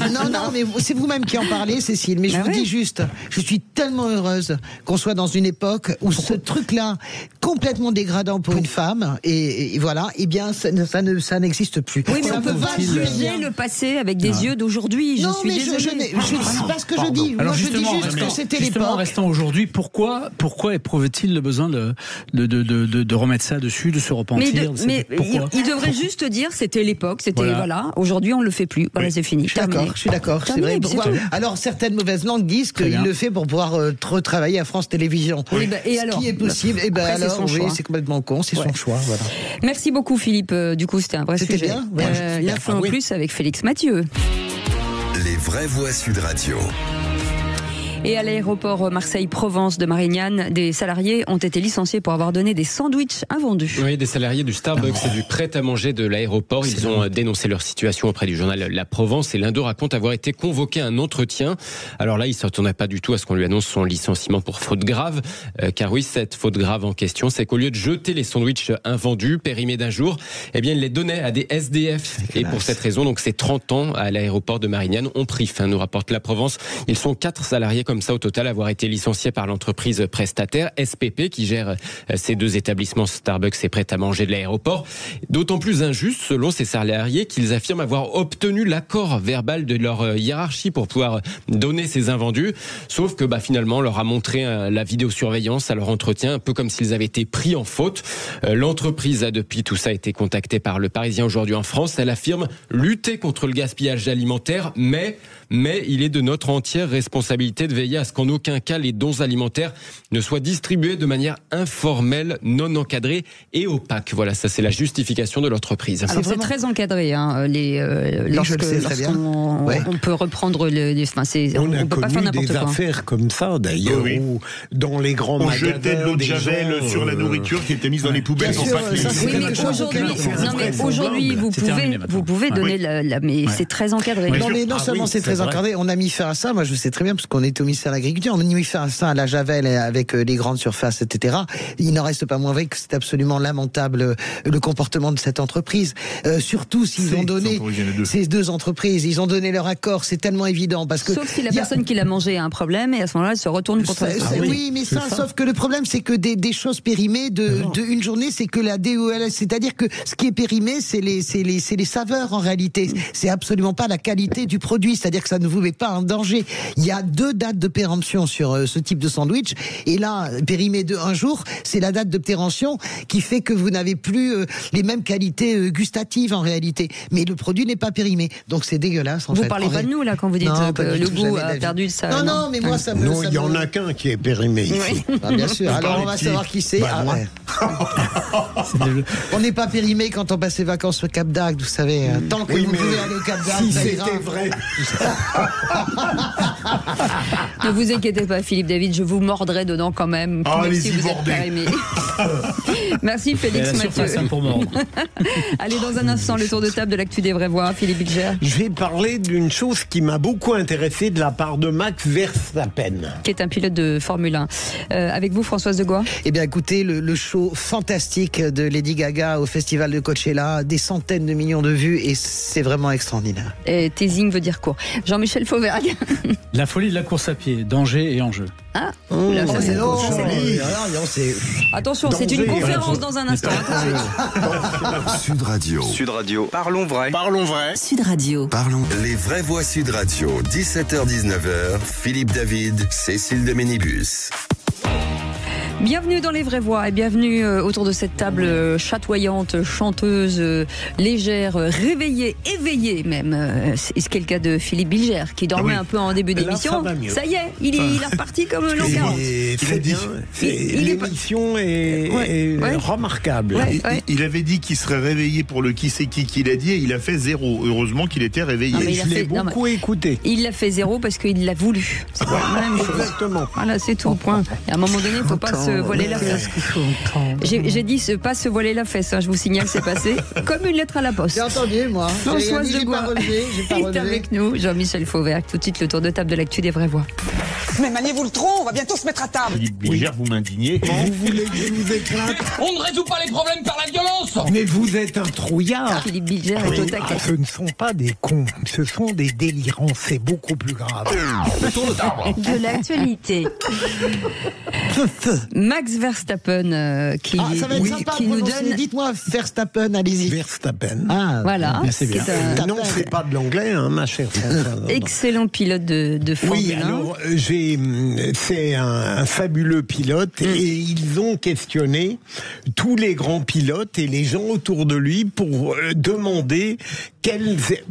Non, mais c'est vous-même qui en parlez, Cécile. Mais je vous dis juste, je suis tellement heureuse qu'on soit dans une époque où ce truc-là, complètement dégradant pour une femme, et voilà, eh bien, ça n'existe plus. Oui, mais on peut pas juger le passé avec des yeux d'aujourd'hui. Non, mais c'est pas ce que je dis. Moi, je dis juste que c'était l'époque. Justement, restant aujourd'hui, pourquoi éprouve-t-il le besoin de remettre ça dessus, de se repentir? Mais il devrait juste dire, c'était l'époque, c'était voilà. Aujourd'hui, on le fait plus. Voilà, c'est fini. Je suis d'accord. C'est vrai. Alors, certaines mauvaises langues disent qu'il le fait pour pouvoir retravailler à France Télévisions. Ce qui est possible. Et alors, oui, c'est complètement con. C'est son choix. Voilà. Merci beaucoup, Philippe. Du coup, c'était un vrai sujet. C'était bien. L'info en plus avec Félix Mathieu. Les vraies voix Sud Radio. Et à l'aéroport Marseille-Provence de Marignane, des salariés ont été licenciés pour avoir donné des sandwichs invendus. Oui, des salariés du Starbucks et du prêt-à-manger de l'aéroport. Ils ont dénoncé leur situation auprès du journal La Provence et l'un d'eux raconte avoir été convoqué à un entretien. Alors là, il ne s'attendait pas du tout à ce qu'on lui annonce son licenciement pour faute grave. Car oui, cette faute grave en question, c'est qu'au lieu de jeter les sandwichs invendus, périmés d'un jour, eh bien, il les donnait à des SDF. Et pour cette raison, donc ces 30 ans à l'aéroport de Marignane ont pris fin, nous rapporte La Provence. Ils sont 4 salariés comme ça au total avoir été licenciés par l'entreprise prestataire SPP qui gère ces 2 établissements Starbucks et prêt-à-manger de l'aéroport. D'autant plus injuste selon ces salariés qu'ils affirment avoir obtenu l'accord verbal de leur hiérarchie pour pouvoir donner ces invendus. Sauf que finalement on leur a montré la vidéosurveillance à leur entretien, un peu comme s'ils avaient été pris en faute. L'entreprise a depuis tout ça été contactée par Le Parisien aujourd'hui en France. Elle affirme lutter contre le gaspillage alimentaire, mais il est de notre entière responsabilité de veiller à ce qu'en aucun cas les dons alimentaires ne soient distribués de manière informelle, non encadrée et opaque. Voilà, ça c'est la justification de l'entreprise. Alors c'est très encadré, hein, on peut reprendre on peut pas faire n'importe quoi. On a connu des affaires comme ça d'ailleurs, où dans les grands magasins, on jetait de l'eau de javel sur la nourriture qui était mise dans les poubelles. Oui, mais aujourd'hui, vous pouvez donner mais c'est très encadré. Non, mais non seulement c'est très encadré, on a mis fin à ça. Moi, je sais très bien parce qu'on était au ministère de l'Agriculture. On a mis fin à ça à la javel avec les grandes surfaces, etc. Il n'en reste pas moins vrai que c'est absolument lamentable le comportement de cette entreprise. Surtout s'ils ont donné ces 2 entreprises, ils ont donné leur accord. C'est tellement évident parce que sauf si la personne qui l'a mangé a un problème et à ce moment-là, elle se retourne contre elle. Oui, mais sauf que le problème, c'est que des choses périmées de une journée, c'est que la DOL, c'est-à-dire que ce qui est périmé, c'est les saveurs en réalité. C'est absolument pas la qualité du produit, c'est-à-dire que ça ne vous met pas en danger. Il y a 2 dates de péremption sur ce type de sandwich, et là, périmé de 1 jour, c'est la date de péremption qui fait que vous n'avez plus les mêmes qualités gustatives en réalité. Mais le produit n'est pas périmé, donc c'est dégueulasse. Vous parlez pas de nous là quand vous dites que le goût a perdu de sa... Non, mais moi ça me... Non, il y en a qu'un qui est périmé ici. Bien sûr, alors on va savoir qui c'est. On n'est pas périmé quand on passe les vacances au Cap d'Agde, vous savez. Tant que vous pouvez aller au Cap d'Agde, si c'était vrai. Ne vous inquiétez pas, Philippe David, je vous mordrai dedans quand même. Si vous êtes périmé. Merci Félix Mathieu. Allez, dans un instant, le tour de table de l'actu des vraies voix. Philippe Bilger. Je vais parler d'une chose qui m'a beaucoup intéressé de la part de Max Verstappen, qui est un pilote de Formule 1. Avec vous, Françoise Degois. Eh bien, écoutez, le show fantastique de Lady Gaga au festival de Coachella, des centaines de millions de vues, et c'est vraiment extraordinaire. Teasing veut dire quoi? Jean-Michel Fauvergue. La folie de la course à pied, danger et enjeu. Ah, attention, c'est une conférence dans un instant. Sud Radio. Sud Radio. Parlons vrai. Parlons vrai. Sud Radio. Parlons. Les vraies voix Sud Radio. 17h-19h. Philippe David, Cécile de Ménibus. Bienvenue dans Les Vraies Voix et bienvenue autour de cette table chatoyante, chanteuse, légère, réveillée, éveillée même. C'est ce qu'est le cas de Philippe Bilger qui dormait un peu en début d'émission. Ça y est, il est reparti comme l'an 40. C'est bien. L'émission est remarquable. Il avait dit qu'il serait réveillé pour le qui c'est qui qu'il a dit et il a fait 0. Heureusement qu'il était réveillé. Je l'ai beaucoup écouté. Il l'a fait 0 parce qu'il l'a voulu. C'est la même chose. Exactement. Voilà, c'est tout. Point. Et à un moment donné, il ne faut pas se voiler la fesse. J'ai dit pas se voiler la fesse. Je vous signale, c'est passé comme une lettre à la poste. J'ai entendu, moi. Françoise Degois est avec nous. Jean-Michel Fauvert. Tout de suite, le tour de table de l'actu des Vraies Voix. Mais maniez-vous le tronc, on va bientôt se mettre à table. Philippe Bilger, vous m'indignez. Vous voulez que je vous éclate? On ne résout pas les problèmes par la violence. Mais vous êtes un trouillard. Philippe Bilger est au taquet. Ce ne sont pas des cons, ce sont des délirants. C'est beaucoup plus grave. De l'actualité. Max Verstappen qui ça va être sympa qui nous donne. Dites-moi Verstappen, allez-y. Verstappen. Voilà. C'est bien. Non, c'est pas de l'anglais, ma chère. Excellent pilote de Formule 1. Oui, alors c'est un fabuleux pilote et ils ont questionné tous les grands pilotes et les gens autour de lui pour demander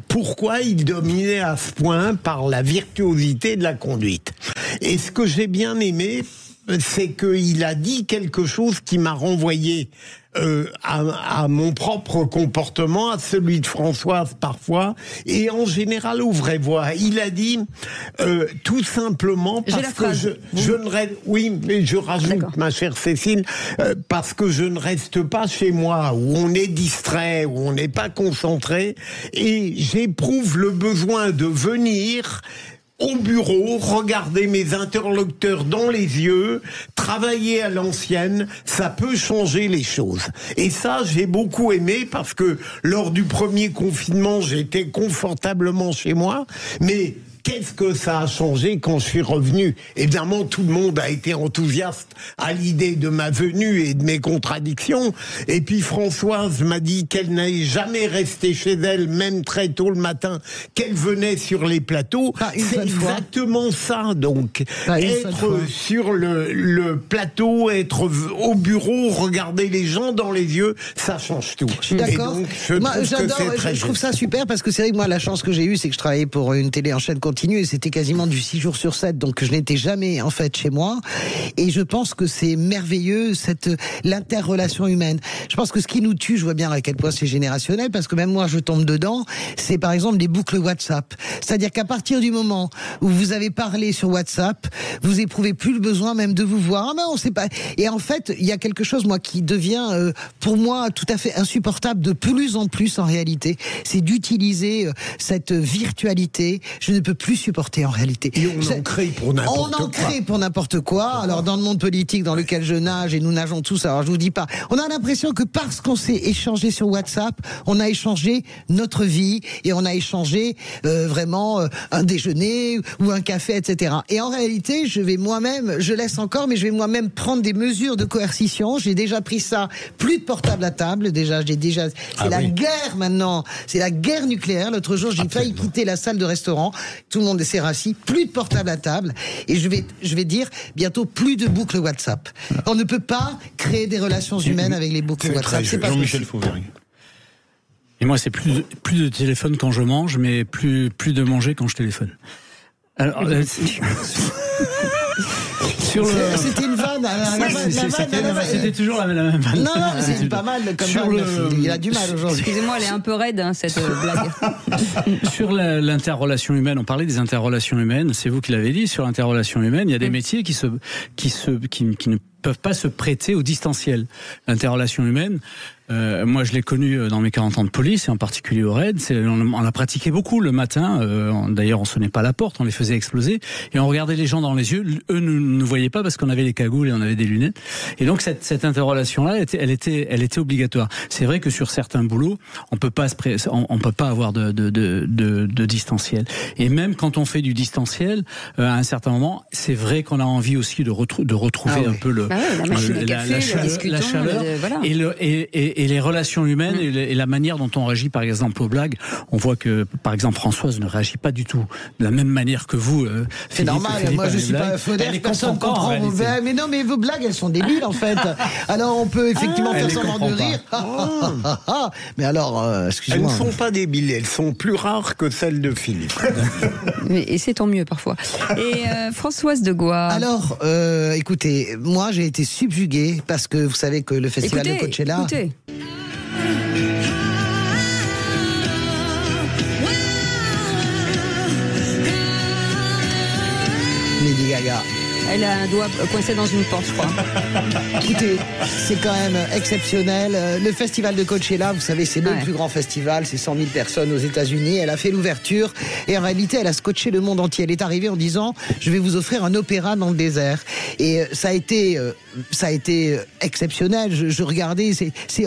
pourquoi il dominait à ce point par la virtuosité de la conduite. Et ce que j'ai bien aimé, c'est qu'il a dit quelque chose qui m'a renvoyé à mon propre comportement, à celui de Françoise parfois, et en général aux Vraies Voix. Il a dit tout simplement parce que je ne reste. Oui, mais je rajoute, ma chère Cécile, parce que je ne reste pas chez moi où on est distrait, où on n'est pas concentré, et j'éprouve le besoin de venir au bureau, regarder mes interlocuteurs dans les yeux, travailler à l'ancienne, ça peut changer les choses. Et ça, j'ai beaucoup aimé parce que lors du premier confinement, j'étais confortablement chez moi, mais qu'est-ce que ça a changé quand je suis revenu? Évidemment, tout le monde a été enthousiaste à l'idée de ma venue et de mes contradictions. Et puis Françoise m'a dit qu'elle n'allait jamais rester chez elle, même très tôt le matin, qu'elle venait sur les plateaux. C'est exactement ça, donc. Être sur le plateau, être au bureau, regarder les gens dans les yeux, ça change tout. Je suis d'accord. Je trouve ça super parce que c'est vrai que moi, la chance que j'ai eue, c'est que je travaillais pour une télé en chaîne continue et c'était quasiment du 6 jours sur 7, donc je n'étais jamais en fait chez moi. Et je pense que c'est merveilleux l'interrelation humaine. Je pense que ce qui nous tue, je vois bien à quel point c'est générationnel, parce que même moi je tombe dedans, c'est par exemple des boucles WhatsApp. C'est-à-dire qu'à partir du moment où vous avez parlé sur WhatsApp, vous éprouvez plus le besoin même de vous voir. Ah ben on sait pas. Et en fait, il y a quelque chose moi qui devient pour moi tout à fait insupportable de plus en plus en réalité, c'est d'utiliser cette virtualité. Je ne peux plus supporter en réalité. Et on en crée pour n'importe quoi. On en crée pour n'importe quoi. Alors dans le monde politique dans lequel je nage, et nous nageons tous, alors je vous dis pas, on a l'impression que parce qu'on s'est échangé sur WhatsApp, on a échangé notre vie et on a échangé vraiment un déjeuner ou un café, etc. Et en réalité, je laisse encore, mais je vais moi-même prendre des mesures de coercition. J'ai déjà pris ça. Plus de portable à table. C'est la guerre maintenant. C'est la guerre nucléaire. L'autre jour, j'ai failli quitter la salle de restaurant. Tout le monde s'est rassis, plus de portable à table, et je vais dire bientôt plus de boucles WhatsApp. On ne peut pas créer des relations humaines avec les boucles WhatsApp. C'est pas Jean-Michel Fauvert. Et moi, c'est plus de téléphone quand je mange, mais plus de manger quand je téléphone. Alors, c'était une vanne. C'était toujours la même vanne. Non, c'est pas mal comme vanne. Il a du mal aujourd'hui. Excusez-moi, elle est un peu raide, cette blague. Sur l'interrelation humaine, on parlait des interrelations humaines, c'est vous qui l'avez dit, sur l'interrelation humaine, il y a des métiers qui ne peuvent pas se prêter au distanciel. L'interrelation humaine, moi je l'ai connu dans mes 40 ans de police, et en particulier au RAID, on l'a pratiqué beaucoup le matin, d'ailleurs on sonnait pas à la porte, on les faisait exploser, et on regardait les gens dans les yeux, eux ne nous voyaient pas parce qu'on avait les cagoules et on avait des lunettes, et donc cette interrelation-là, elle était obligatoire. C'est vrai que sur certains boulots, on peut pas avoir de distanciel. Et même quand on fait du distanciel, à un certain moment, c'est vrai qu'on a envie aussi de retrouver un peu la chaleur, voilà. les relations humaines et la manière dont on réagit, par exemple, aux blagues. On voit que, par exemple, Françoise ne réagit pas du tout de la même manière que vous. C'est normal, moi je suis pas Faudel, personne comprend vos blagues. Mais non, mais vos blagues, elles sont débiles en fait. Alors on peut effectivement faire semblant de rire. Mais alors, excusez-moi. Elles ne sont pas débiles, elles sont plus rares que celles de Philippe. Et c'est tant mieux parfois. Et Françoise de Gois. Alors, écoutez, moi j'ai été subjugué parce que vous savez que le festival de Coachella. Écoutez. Lady Gaga. Elle a un doigt coincé dans une porte, je crois. Écoutez, c'est quand même exceptionnel. Le festival de Coachella, vous savez, c'est le plus grand festival, c'est 100 000 personnes aux États-Unis. Elle a fait l'ouverture et en réalité, elle a scotché le monde entier. Elle est arrivée en disant, je vais vous offrir un opéra dans le désert. Et ça a été exceptionnel. Je regardais,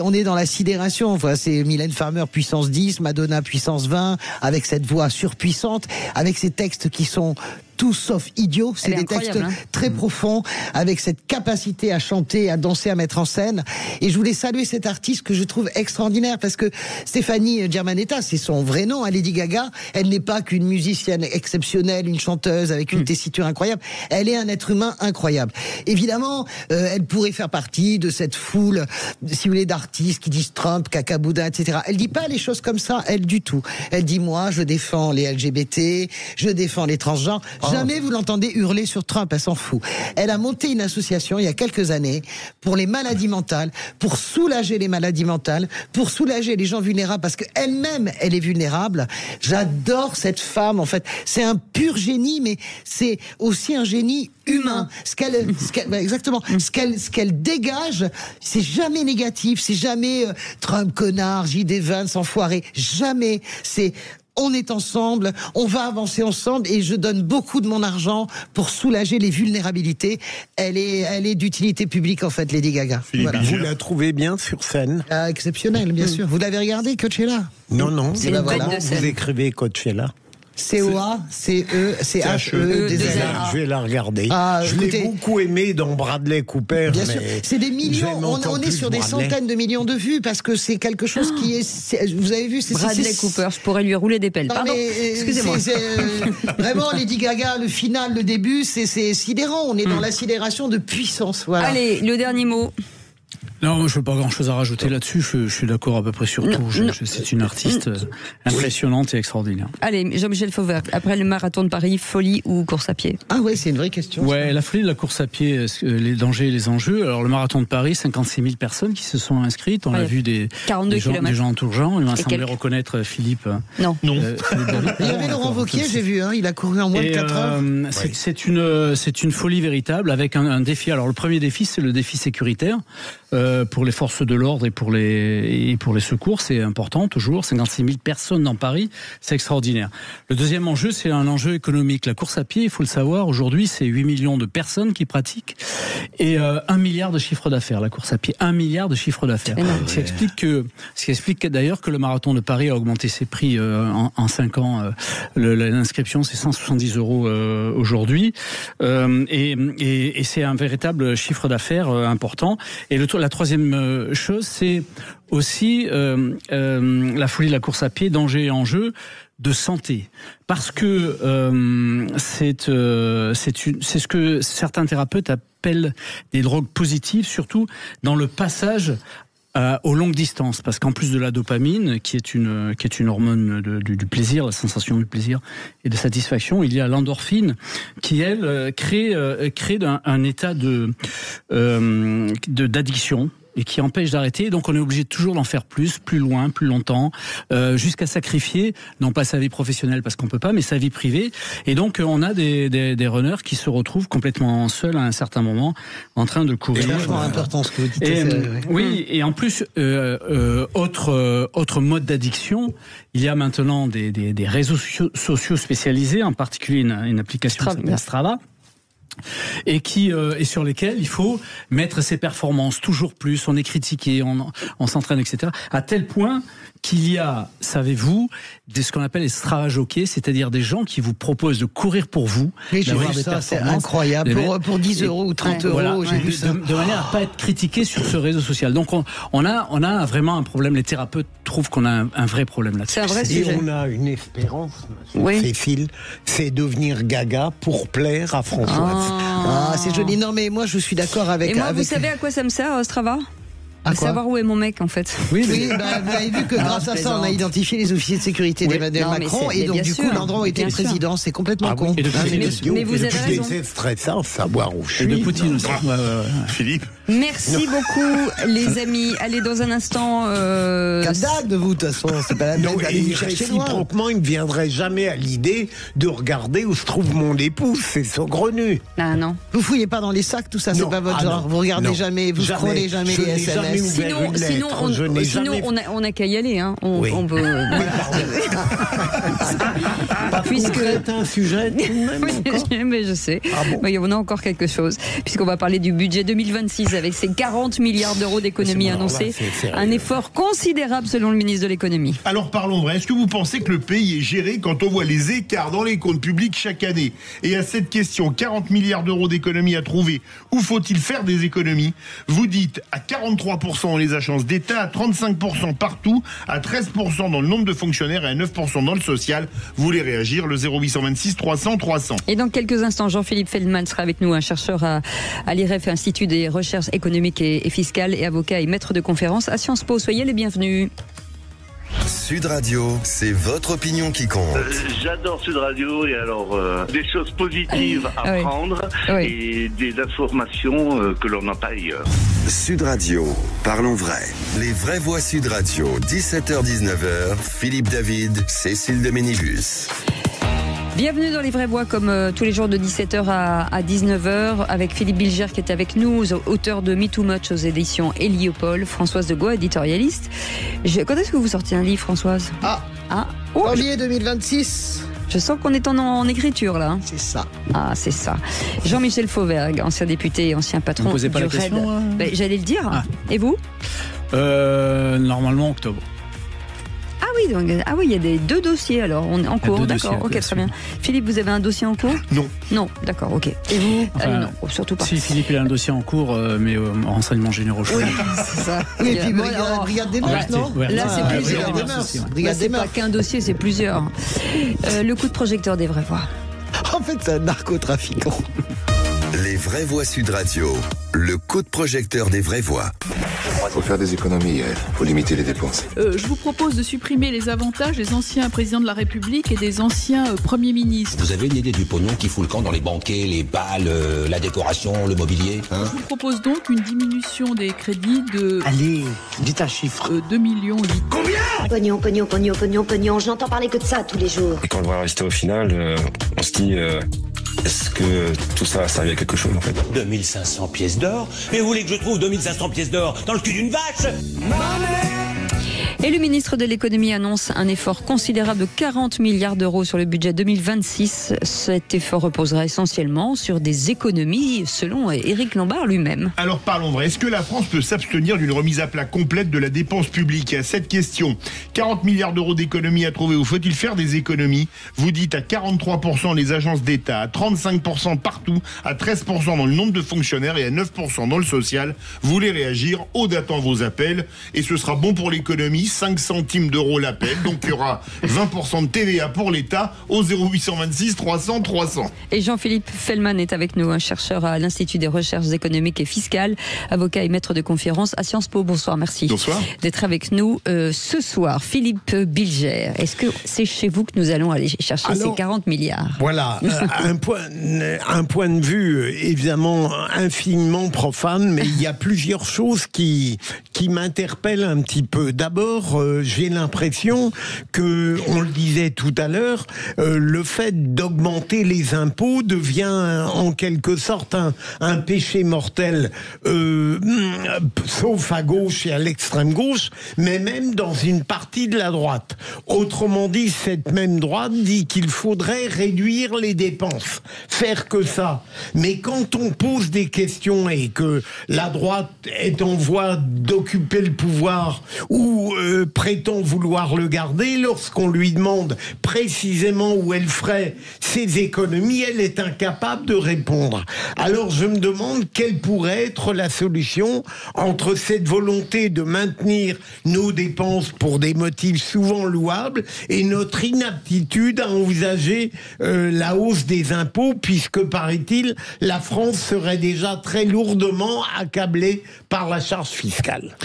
on est dans la sidération. Enfin, c'est Mylène Farmer puissance 10, Madonna puissance 20, avec cette voix surpuissante, avec ces textes qui sont tout sauf idiots. C'est des textes très profonds, avec cette capacité à chanter, à danser, à mettre en scène. Et je voulais saluer cet artiste que je trouve extraordinaire, parce que Stéphanie Germanetta, c'est son vrai nom, Lady Gaga. Elle n'est pas qu'une musicienne exceptionnelle, une chanteuse avec une tessiture incroyable. Elle est un être humain incroyable. Évidemment, elle pourrait faire partie de cette foule, si vous voulez, d'artistes qui disent Trump, cacaboudin, etc. Elle dit pas les choses comme ça, elle, du tout. Elle dit, moi, je défends les LGBT, je défends les transgenres. Jamais vous l'entendez hurler sur Trump, elle s'en fout. Elle a monté une association il y a quelques années pour les maladies mentales, pour soulager les maladies mentales, pour soulager les gens vulnérables, parce qu'elle-même, elle est vulnérable. J'adore cette femme, en fait. C'est un pur génie, mais c'est aussi un génie humain. Exactement. Ce qu'elle dégage, c'est jamais négatif, c'est jamais Trump connard, J.D. Vance enfoiré. Jamais. C'est on est ensemble, on va avancer ensemble et je donne beaucoup de mon argent pour soulager les vulnérabilités. Elle est d'utilité publique en fait, Lady Gaga. Voilà. Vous la trouvez bien sur scène? Exceptionnelle, bien sûr. Vous l'avez regardé, Coachella? Non. C'est une bête de scène. Vous écrivez Coachella? C-O-A-C-E-C-H-E-2-L-A. Je vais la regarder. Je l'ai beaucoup aimé dans Bradley Cooper. Bien sûr. C'est des millions. On est sur des centaines de millions de vues parce que c'est quelque chose qui est. Vous avez vu, c'est Bradley Cooper. Je pourrais lui rouler des pelles. Pardon. Excusez-moi. Vraiment, Lady Gaga, le final, le début, c'est sidérant. On est dans la sidération de puissance. Voilà. Allez, le dernier mot. Non, je n'ai pas grand-chose à rajouter là-dessus. Je suis d'accord à peu près sur tout. C'est une artiste impressionnante et extraordinaire. Allez, Jean-Michel Fauvert, après le marathon de Paris, folie ou course à pied? Ah ouais, c'est une vraie question. Ouais, la folie de la course à pied, les dangers et les enjeux. Alors, le marathon de Paris, 56 000 personnes qui se sont inscrites. On a vu des gens tout genre. Il m'a semblé reconnaître Philippe. Non. Il y avait Laurent Wauquiez, j'ai vu, il a couru en moins de 4 heures. C'est une folie véritable avec un défi. Alors, le premier défi, c'est le défi sécuritaire. Pour les forces de l'ordre et pour les secours, c'est important toujours. 56 000 personnes dans Paris, c'est extraordinaire. Le deuxième enjeu, c'est un enjeu économique. La course à pied, il faut le savoir, aujourd'hui, c'est 8 millions de personnes qui pratiquent et 1 milliard de chiffre d'affaires, la course à pied. 1 milliard de chiffre d'affaires. Ce qui explique d'ailleurs que le marathon de Paris a augmenté ses prix en 5 ans. L'inscription, c'est 170 € aujourd'hui. Et c'est un véritable chiffre d'affaires important. Et la troisième chose, c'est aussi la folie de la course à pied, danger et enjeu de santé. Parce que c'est ce que certains thérapeutes appellent des drogues positives, surtout dans le passage aux longues distances, parce qu'en plus de la dopamine, qui est une hormone du plaisir, la sensation du plaisir et de satisfaction, il y a l'endorphine qui elle crée un état d'addiction et qui empêche d'arrêter. Donc on est obligé toujours d'en faire plus loin, plus longtemps, jusqu'à sacrifier, non pas sa vie professionnelle parce qu'on peut pas, mais sa vie privée. Et donc on a des runners qui se retrouvent complètement seuls à un certain moment, en train de courir. C'est vachement important ce que vous dites. Oui, et en plus, autre mode d'addiction, il y a maintenant des réseaux sociaux spécialisés, en particulier une application qui s'appelle Strava. Et sur lesquels il faut mettre ses performances toujours plus, on est critiqué, on s'entraîne, etc. À tel point qu'il y a, savez-vous, ce qu'on appelle les strava-jockeys, c'est-à-dire des gens qui vous proposent de courir pour vous. Oui, j'ai vu ça, c'est incroyable. Pour 10 euros ou 30 euros, j'ai vu ça. De manière à ne pas être critiqué sur ce réseau social. Donc on a vraiment un problème. Les thérapeutes trouvent qu'on a un vrai problème là-dessus. C'est un vrai sujet. Et on a une espérance, Cécile, c'est devenir gaga pour plaire à Françoise. Ah, c'est joli. Non, mais moi, je suis d'accord avec... Et moi, vous savez à quoi ça me sert, Strava ? À savoir où est mon mec, en fait. Oui, vous avez vu que grâce à ça, on a identifié les officiers de sécurité d'Emmanuel Macron, et donc du coup, l'endroit où était le président, c'est complètement con. Mais vous avez raison. C'est stressant, savoir où je suis. Et de Poutine aussi. Philippe. Merci beaucoup, les amis. Allez, dans un instant... Cap de vous, de toute façon, c'est pas la peine d'aller vous chercher loin. Réciproquement, il ne viendrait jamais à l'idée de regarder où se trouve mon épouse, c'est saugrenu. Ah non. Vous fouillez pas dans les sacs, tout ça, c'est pas votre genre. Vous regardez jamais, vous scrollez jamais les SMS. Sinon, on n'a qu'à y aller. Hein. On peut. Puisque c'est un sujet. Mais je sais. Mais on a encore quelque chose. Puisqu'on va parler du budget 2026 avec ses 40 milliards d'euros d'économies annoncées. Un effort considérable selon le ministre de l'économie. Alors parlons vrai. Est-ce que vous pensez que le pays est géré quand on voit les écarts dans les comptes publics chaque année? Et à cette question, 40 milliards d'euros d'économies à trouver, où faut-il faire des économies? Vous dites à 43% dans les agences d'État, à 35% partout, à 13% dans le nombre de fonctionnaires et à 9% dans le social. Vous voulez réagir, le 0826 300 300. Et dans quelques instants, Jean-Philippe Feldman sera avec nous, un chercheur à l'IREF, Institut des recherches économiques et fiscales, et avocat et maître de conférences à Sciences Po. Soyez les bienvenus. Sud Radio, c'est votre opinion qui compte. J'adore Sud Radio, et alors des choses positives à prendre et des informations que l'on n'a pas ailleurs. Sud Radio, parlons vrai. Les vraies voix Sud Radio, 17h-19h, Philippe David, Cécile de Ménibus. Bienvenue dans les vraies voix, comme tous les jours de 17h à 19h, avec Philippe Bilger qui est avec nous, auteur de Me Too Much aux éditions Héliopole, Françoise de Goa, éditorialiste. Quand est-ce que vous sortez un livre, Françoise? Janvier 2026. Je sens qu'on est en écriture là. C'est ça. Ah, c'est ça. Jean-Michel Fauvergue, ancien député et ancien patron du RAID. J'allais le dire. Et vous? Normalement octobre. Ah oui, il y a deux dossiers alors en cours, d'accord, ok, très bien. Philippe, vous avez un dossier en cours? Non, d'accord, ok. Et vous? Non, surtout pas. Si, Philippe, il a un dossier en cours, mais en renseignements généraux. Oui, c'est ça. Oui, et puis Brigade des Mœurs, non? Là, c'est plusieurs. Là, c'est pas qu'un dossier, c'est plusieurs. Le coup de projecteur des vraies voix. En fait, c'est un narcotrafiquant. Les vraies voix Sud Radio, le coup de projecteur des vraies voix. Il faut faire des économies, il faut limiter les dépenses. Je vous propose de supprimer les avantages des anciens présidents de la République et des anciens premiers ministres. Vous avez une idée du pognon qui fout le camp dans les banquets, les balles, la décoration, le mobilier, hein? Je vous propose donc une diminution des crédits de... Allez, dites un chiffre. 2 millions. Combien? Pognon, j'entends parler que de ça tous les jours. Et quand on va rester au final, on se dit... Est-ce que tout ça a servi à quelque chose en fait? 2500 pièces d'or? Mais vous voulez que je trouve 2500 pièces d'or dans le cul d'une vache? Et le ministre de l'économie annonce un effort considérable de 40 milliards d'euros sur le budget 2026. Cet effort reposera essentiellement sur des économies, selon Éric Lombard lui-même. Alors parlons vrai, est-ce que la France peut s'abstenir d'une remise à plat complète de la dépense publique? Et à cette question, 40 milliards d'euros d'économies à trouver, où faut-il faire des économies? Vous dites à 43% les agences d'État, à 35% partout, à 13% dans le nombre de fonctionnaires et à 9% dans le social. Vous voulez réagir? Aude attend vos appels et ce sera bon pour l'économie. 5 centimes d'euros l'appel, donc il y aura 20% de TVA pour l'État au 0826 300 300. Et Jean-Philippe Feldman est avec nous, un chercheur à l'Institut des recherches économiques et fiscales, avocat et maître de conférences à Sciences Po. Bonsoir, merci. Bonsoir. D'être avec nous ce soir. Philippe Bilger, est-ce que c'est chez vous que nous allons aller chercher ces 40 milliards? Voilà, un point de vue évidemment infiniment profane, mais il y a plusieurs choses qui m'interpellent un petit peu. D'abord, j'ai l'impression que, on le disait tout à l'heure, le fait d'augmenter les impôts devient en quelque sorte un péché mortel, sauf à gauche et à l'extrême gauche, mais même dans une partie de la droite. Autrement dit, cette même droite dit qu'il faudrait réduire les dépenses, faire que ça. Mais quand on pose des questions et que la droite est en voie d'occuper le pouvoir ou prétend vouloir le garder. Lorsqu'on lui demande précisément où elle ferait ses économies, elle est incapable de répondre. Alors je me demande quelle pourrait être la solution entre cette volonté de maintenir nos dépenses pour des motifs souvent louables et notre inaptitude à envisager la hausse des impôts, puisque, paraît-il, la France serait déjà très lourdement accablée par la charge fiscale.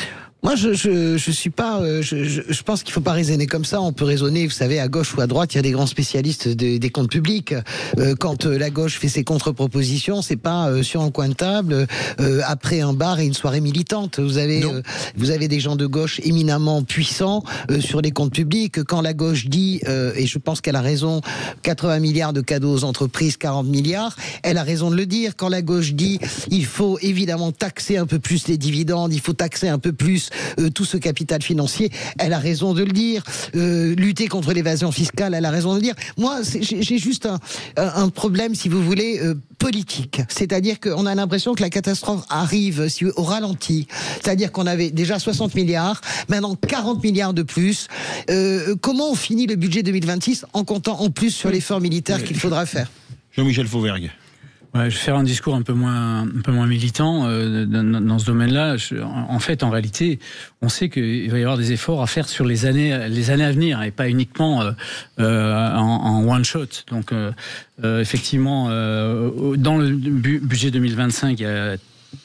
Moi, je suis pas. Je pense qu'il faut pas raisonner comme ça. On peut raisonner, vous savez, à gauche ou à droite. Il y a des grands spécialistes des comptes publics. Quand la gauche fait ses contre-propositions, c'est pas sur un coin de table après un bar et une soirée militante. Vous avez des gens de gauche éminemment puissants sur les comptes publics. Quand la gauche dit, et je pense qu'elle a raison, 80 milliards de cadeaux aux entreprises, 40 milliards, elle a raison de le dire. Quand la gauche dit, il faut évidemment taxer un peu plus les dividendes, il faut taxer un peu plus tout ce capital financier, elle a raison de le dire. Lutter contre l'évasion fiscale, elle a raison de le dire. Moi, j'ai juste un problème, si vous voulez, politique. C'est-à-dire qu'on a l'impression que la catastrophe arrive au ralenti. C'est-à-dire qu'on avait déjà 60 milliards, maintenant 40 milliards de plus. Comment on finit le budget 2026 en comptant en plus sur l'effort militaire qu'il faudra faire? Jean-Michel Fauvergue. Ouais, je vais faire un discours un peu moins militant dans ce domaine-là. En fait, en réalité, on sait qu'il va y avoir des efforts à faire sur les années à venir et pas uniquement en one shot. Donc, effectivement, dans le budget 2025, il y a,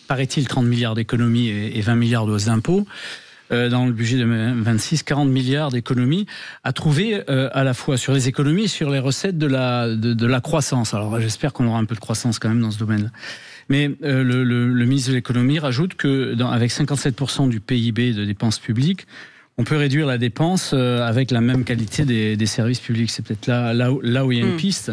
paraît-il, 30 milliards d'économies et 20 milliards de hausses d'impôts. Dans le budget de 2026, 40 milliards d'économies à trouver à la fois sur les économies et sur les recettes de la croissance. Alors j'espère qu'on aura un peu de croissance quand même dans ce domaine-là. Mais le ministre de l'économie rajoute que avec 57% du PIB de dépenses publiques, on peut réduire la dépense avec la même qualité des services publics. C'est peut-être là où il y a une piste.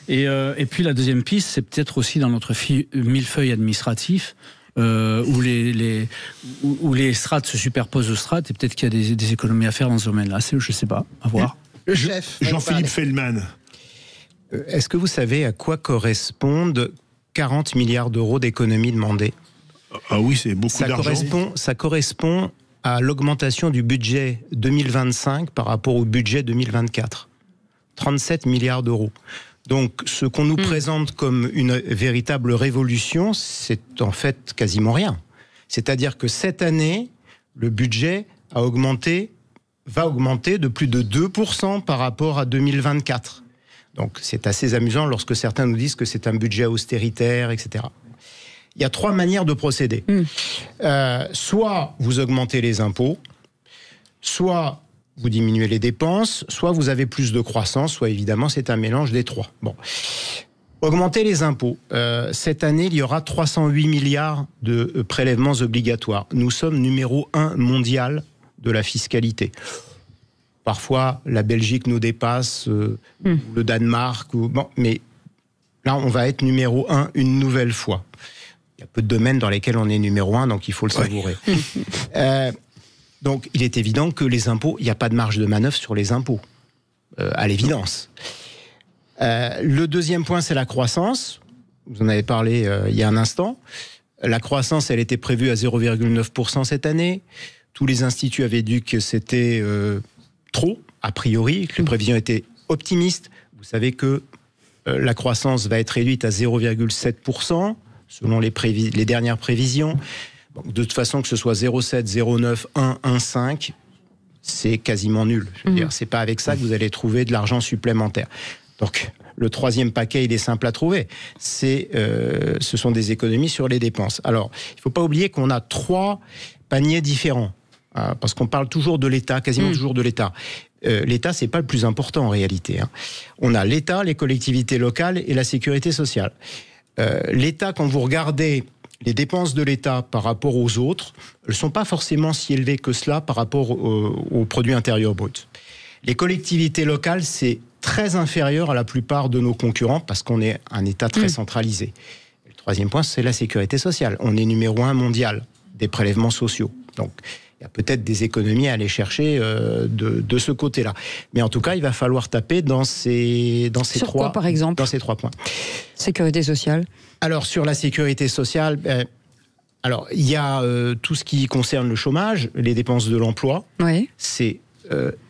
Et puis la deuxième piste, c'est peut-être aussi dans notre millefeuille administratif, où les strates se superposent aux strates, et peut-être qu'il y a des économies à faire dans ce domaine-là. Je ne sais pas, à voir. Le chef. Jean-Philippe Feldman. Est-ce que vous savez à quoi correspondent 40 milliards d'euros d'économies demandées? Ah oui, c'est beaucoup d'argent. Ça correspond à l'augmentation du budget 2025 par rapport au budget 2024. 37 milliards d'euros. Donc, ce qu'on nous présente comme une véritable révolution, c'est en fait quasiment rien. C'est-à-dire que cette année, le budget va augmenter de plus de 2% par rapport à 2024. Donc, c'est assez amusant lorsque certains nous disent que c'est un budget austéritaire, etc. Il y a 3 manières de procéder. Soit vous augmentez les impôts, soit vous diminuez les dépenses, soit vous avez plus de croissance, soit évidemment c'est un mélange des 3. Bon. Augmenter les impôts. Cette année, il y aura 308 milliards de prélèvements obligatoires. Nous sommes numéro 1 mondial de la fiscalité. Parfois, la Belgique nous dépasse, ou le Danemark, mais là, on va être numéro 1 une nouvelle fois. Il y a peu de domaines dans lesquels on est numéro 1, donc il faut le savourer. Donc, il est évident que les impôts, il n'y a pas de marge de manœuvre sur les impôts, à l'évidence. Le deuxième point, c'est la croissance. Vous en avez parlé il y a un instant. La croissance, elle était prévue à 0,9% cette année. Tous les instituts avaient dit que c'était trop, a priori, que les prévisions étaient optimistes. Vous savez que la croissance va être réduite à 0,7%, selon les dernières prévisions. De toute façon, que ce soit 0,7, 0,9, 1, 1,5, c'est quasiment nul. Je veux dire, c'est pas avec ça que vous allez trouver de l'argent supplémentaire. Donc, le troisième paquet, il est simple à trouver. Ce sont des économies sur les dépenses. Alors, il ne faut pas oublier qu'on a 3 paniers différents, parce qu'on parle toujours de l'État, quasiment toujours de l'État. L'État, c'est pas le plus important en réalité. On a l'État, les collectivités locales et la sécurité sociale. L'État, quand vous regardez les dépenses de l'État par rapport aux autres, elles ne sont pas forcément si élevées que cela par rapport au produit intérieur brut. Les collectivités locales, c'est très inférieur à la plupart de nos concurrents parce qu'on est un État très centralisé. Le troisième point, c'est la sécurité sociale. On est numéro 1 mondial des prélèvements sociaux. Donc, il y a peut-être des économies à aller chercher de ce côté-là. Mais en tout cas, il va falloir taper dans ces Sur quoi, par exemple ? Dans ces 3 points. Sécurité sociale. Alors, sur la sécurité sociale, Alors, il y a tout ce qui concerne le chômage, les dépenses de l'emploi. Oui. C'est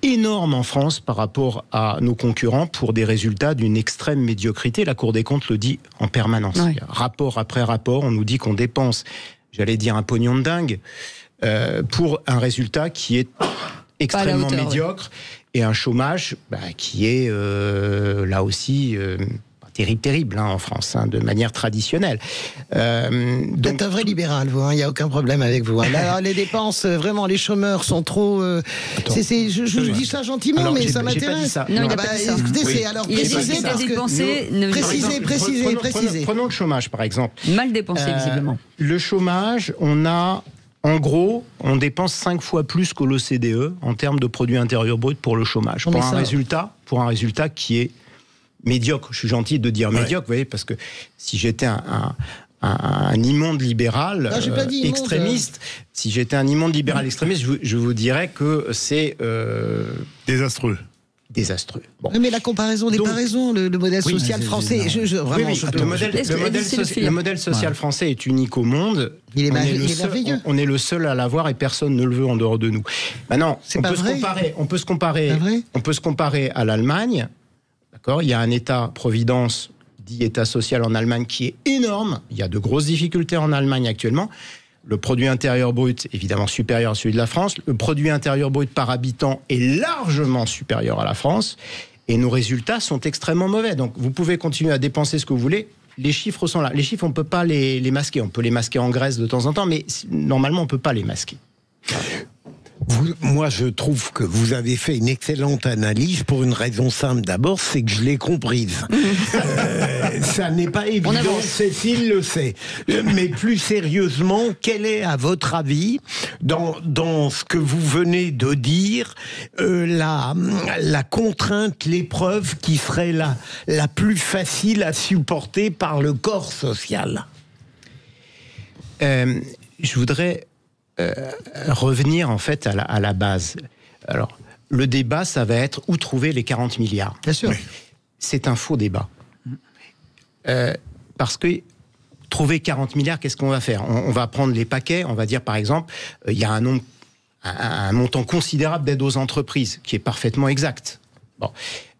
énorme en France par rapport à nos concurrents pour des résultats d'une extrême médiocrité. La Cour des comptes le dit en permanence. Oui. Rapport après rapport, on nous dit qu'on dépense, j'allais dire, un pognon de dingue pour un résultat qui est extrêmement hauteur, médiocre et un chômage qui est là aussi... terrible en France, de manière traditionnelle. Vous êtes un vrai libéral, vous, il n'y a aucun problème avec vous. Alors, les dépenses, vraiment, les chômeurs sont trop... je dis ça gentiment, alors, mais ça m'intéresse. Non, il n'a pas dit ça. Écoutez, oui. alors précisez parce que... Précisez. Prenons le chômage, par exemple. Mal dépensé, visiblement. Le chômage, on a... En gros, on dépense 5 fois plus qu'au l'OCDE en termes de produit intérieur brut pour le chômage. Pour un résultat qui est médiocre. Je suis gentil de dire médiocre, vous voyez, parce que si j'étais un immonde libéral extrémiste, si j'étais un immonde libéral extrémiste, je vous dirais que c'est désastreux. Bon. Mais la comparaison n'est pas raison. Le modèle social français, le modèle social français est unique au monde. Il est merveilleux. On est le seul à l'avoir et personne ne le veut en dehors de nous. Maintenant, on peut se comparer à l'Allemagne. D'accord, il y a un État-providence, dit État social en Allemagne, qui est énorme. Il y a de grosses difficultés en Allemagne actuellement. Le produit intérieur brut, évidemment, supérieur à celui de la France. Le produit intérieur brut par habitant est largement supérieur à la France. Et nos résultats sont extrêmement mauvais. Donc, vous pouvez continuer à dépenser ce que vous voulez. Les chiffres sont là. Les chiffres, on ne peut pas les masquer. On peut les masquer en Grèce de temps en temps, mais normalement, on ne peut pas les masquer. Moi, je trouve que vous avez fait une excellente analyse pour une raison simple. D'abord, c'est que je l'ai comprise. Ça n'est pas évident, Cécile le sait. Mais plus sérieusement, quel est, à votre avis, dans ce que vous venez de dire, la contrainte, l'épreuve qui serait la plus facile à supporter par le corps social ? Je voudrais... revenir en fait à la base. Alors, le débat, ça va être où trouver les 40 milliards. Bien sûr. C'est un faux débat. Parce que trouver 40 milliards, qu'est-ce qu'on va faire ? On va prendre les paquets, on va dire par exemple, il y a un montant considérable d'aide aux entreprises, qui est parfaitement exact. Bon.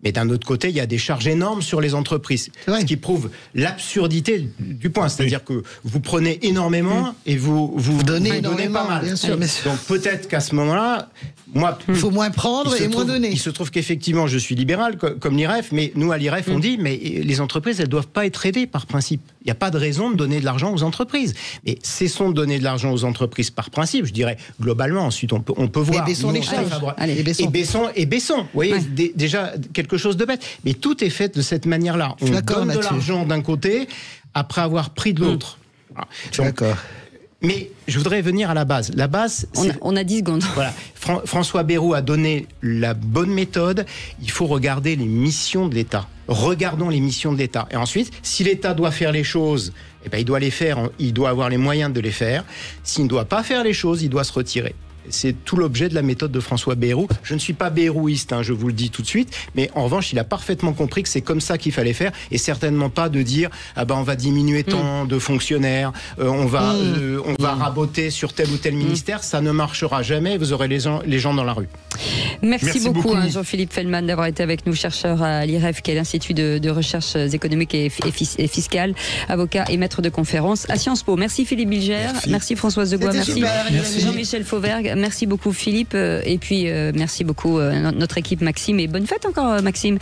Mais d'un autre côté, il y a des charges énormes sur les entreprises, ce qui prouve l'absurdité du point. C'est-à-dire que vous prenez énormément et vous donnez pas mal. Bien sûr, donc peut-être qu'à ce moment-là, il faut moins prendre et moins donner. Il se trouve qu'effectivement, je suis libéral, comme l'IREF, mais nous, à l'IREF, on dit, mais les entreprises, elles ne doivent pas être aidées par principe. Il n'y a pas de raison de donner de l'argent aux entreprises. Mais cessons de donner de l'argent aux entreprises par principe, je dirais, globalement. Ensuite, on peut voir... Et baissons les charges. Et baissons. Vous voyez, déjà, quelque chose de bête. Mais tout est fait de cette manière-là. On donne de l'argent d'un côté, après avoir pris de l'autre. D'accord. Mais je voudrais venir à la base. La base, on a 10 secondes. Voilà. François Bayrou a donné la bonne méthode. Il faut regarder les missions de l'État. Regardons les missions de l'État. Et ensuite, si l'État doit faire les choses, il doit les faire. Il doit avoir les moyens de les faire. S'il ne doit pas faire les choses, il doit se retirer. C'est tout l'objet de la méthode de François Bayrou. Je ne suis pas bayrouiste, je vous le dis tout de suite, mais en revanche, il a parfaitement compris que c'est comme ça qu'il fallait faire, et certainement pas de dire on va diminuer tant de fonctionnaires, on va raboter sur tel ou tel ministère. Ça ne marchera jamais, vous aurez les gens dans la rue. Merci beaucoup. Jean-Philippe Feldman d'avoir été avec nous, chercheur à l'IREF, qui est l'Institut de recherche économique et fiscale, avocat et maître de conférence à Sciences Po. Merci Philippe Bilger, merci Françoise Degois, merci Jean-Michel Fauvergue. Merci beaucoup Philippe, et puis merci beaucoup notre équipe Maxime, et bonne fête encore Maxime,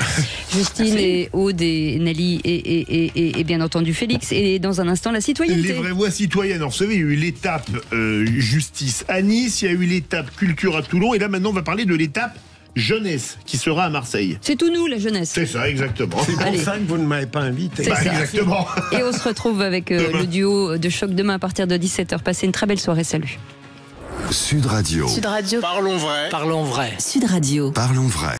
Justine et Aude et Nelly et bien entendu Félix, et dans un instant la citoyenneté. Les vraies voix citoyennes. Alors, vous savez, il y a eu l'étape justice à Nice, il y a eu l'étape culture à Toulon, et là maintenant on va parler de l'étape jeunesse qui sera à Marseille. C'est tout nous, la jeunesse. C'est ça, exactement. C'est pour ça que vous ne m'avez pas invité. Exactement. Et on se retrouve avec le duo de Choc demain à partir de 17h. Passez une très belle soirée, salut. Sud Radio. Sud Radio. Parlons vrai. Parlons vrai. Sud Radio. Parlons vrai.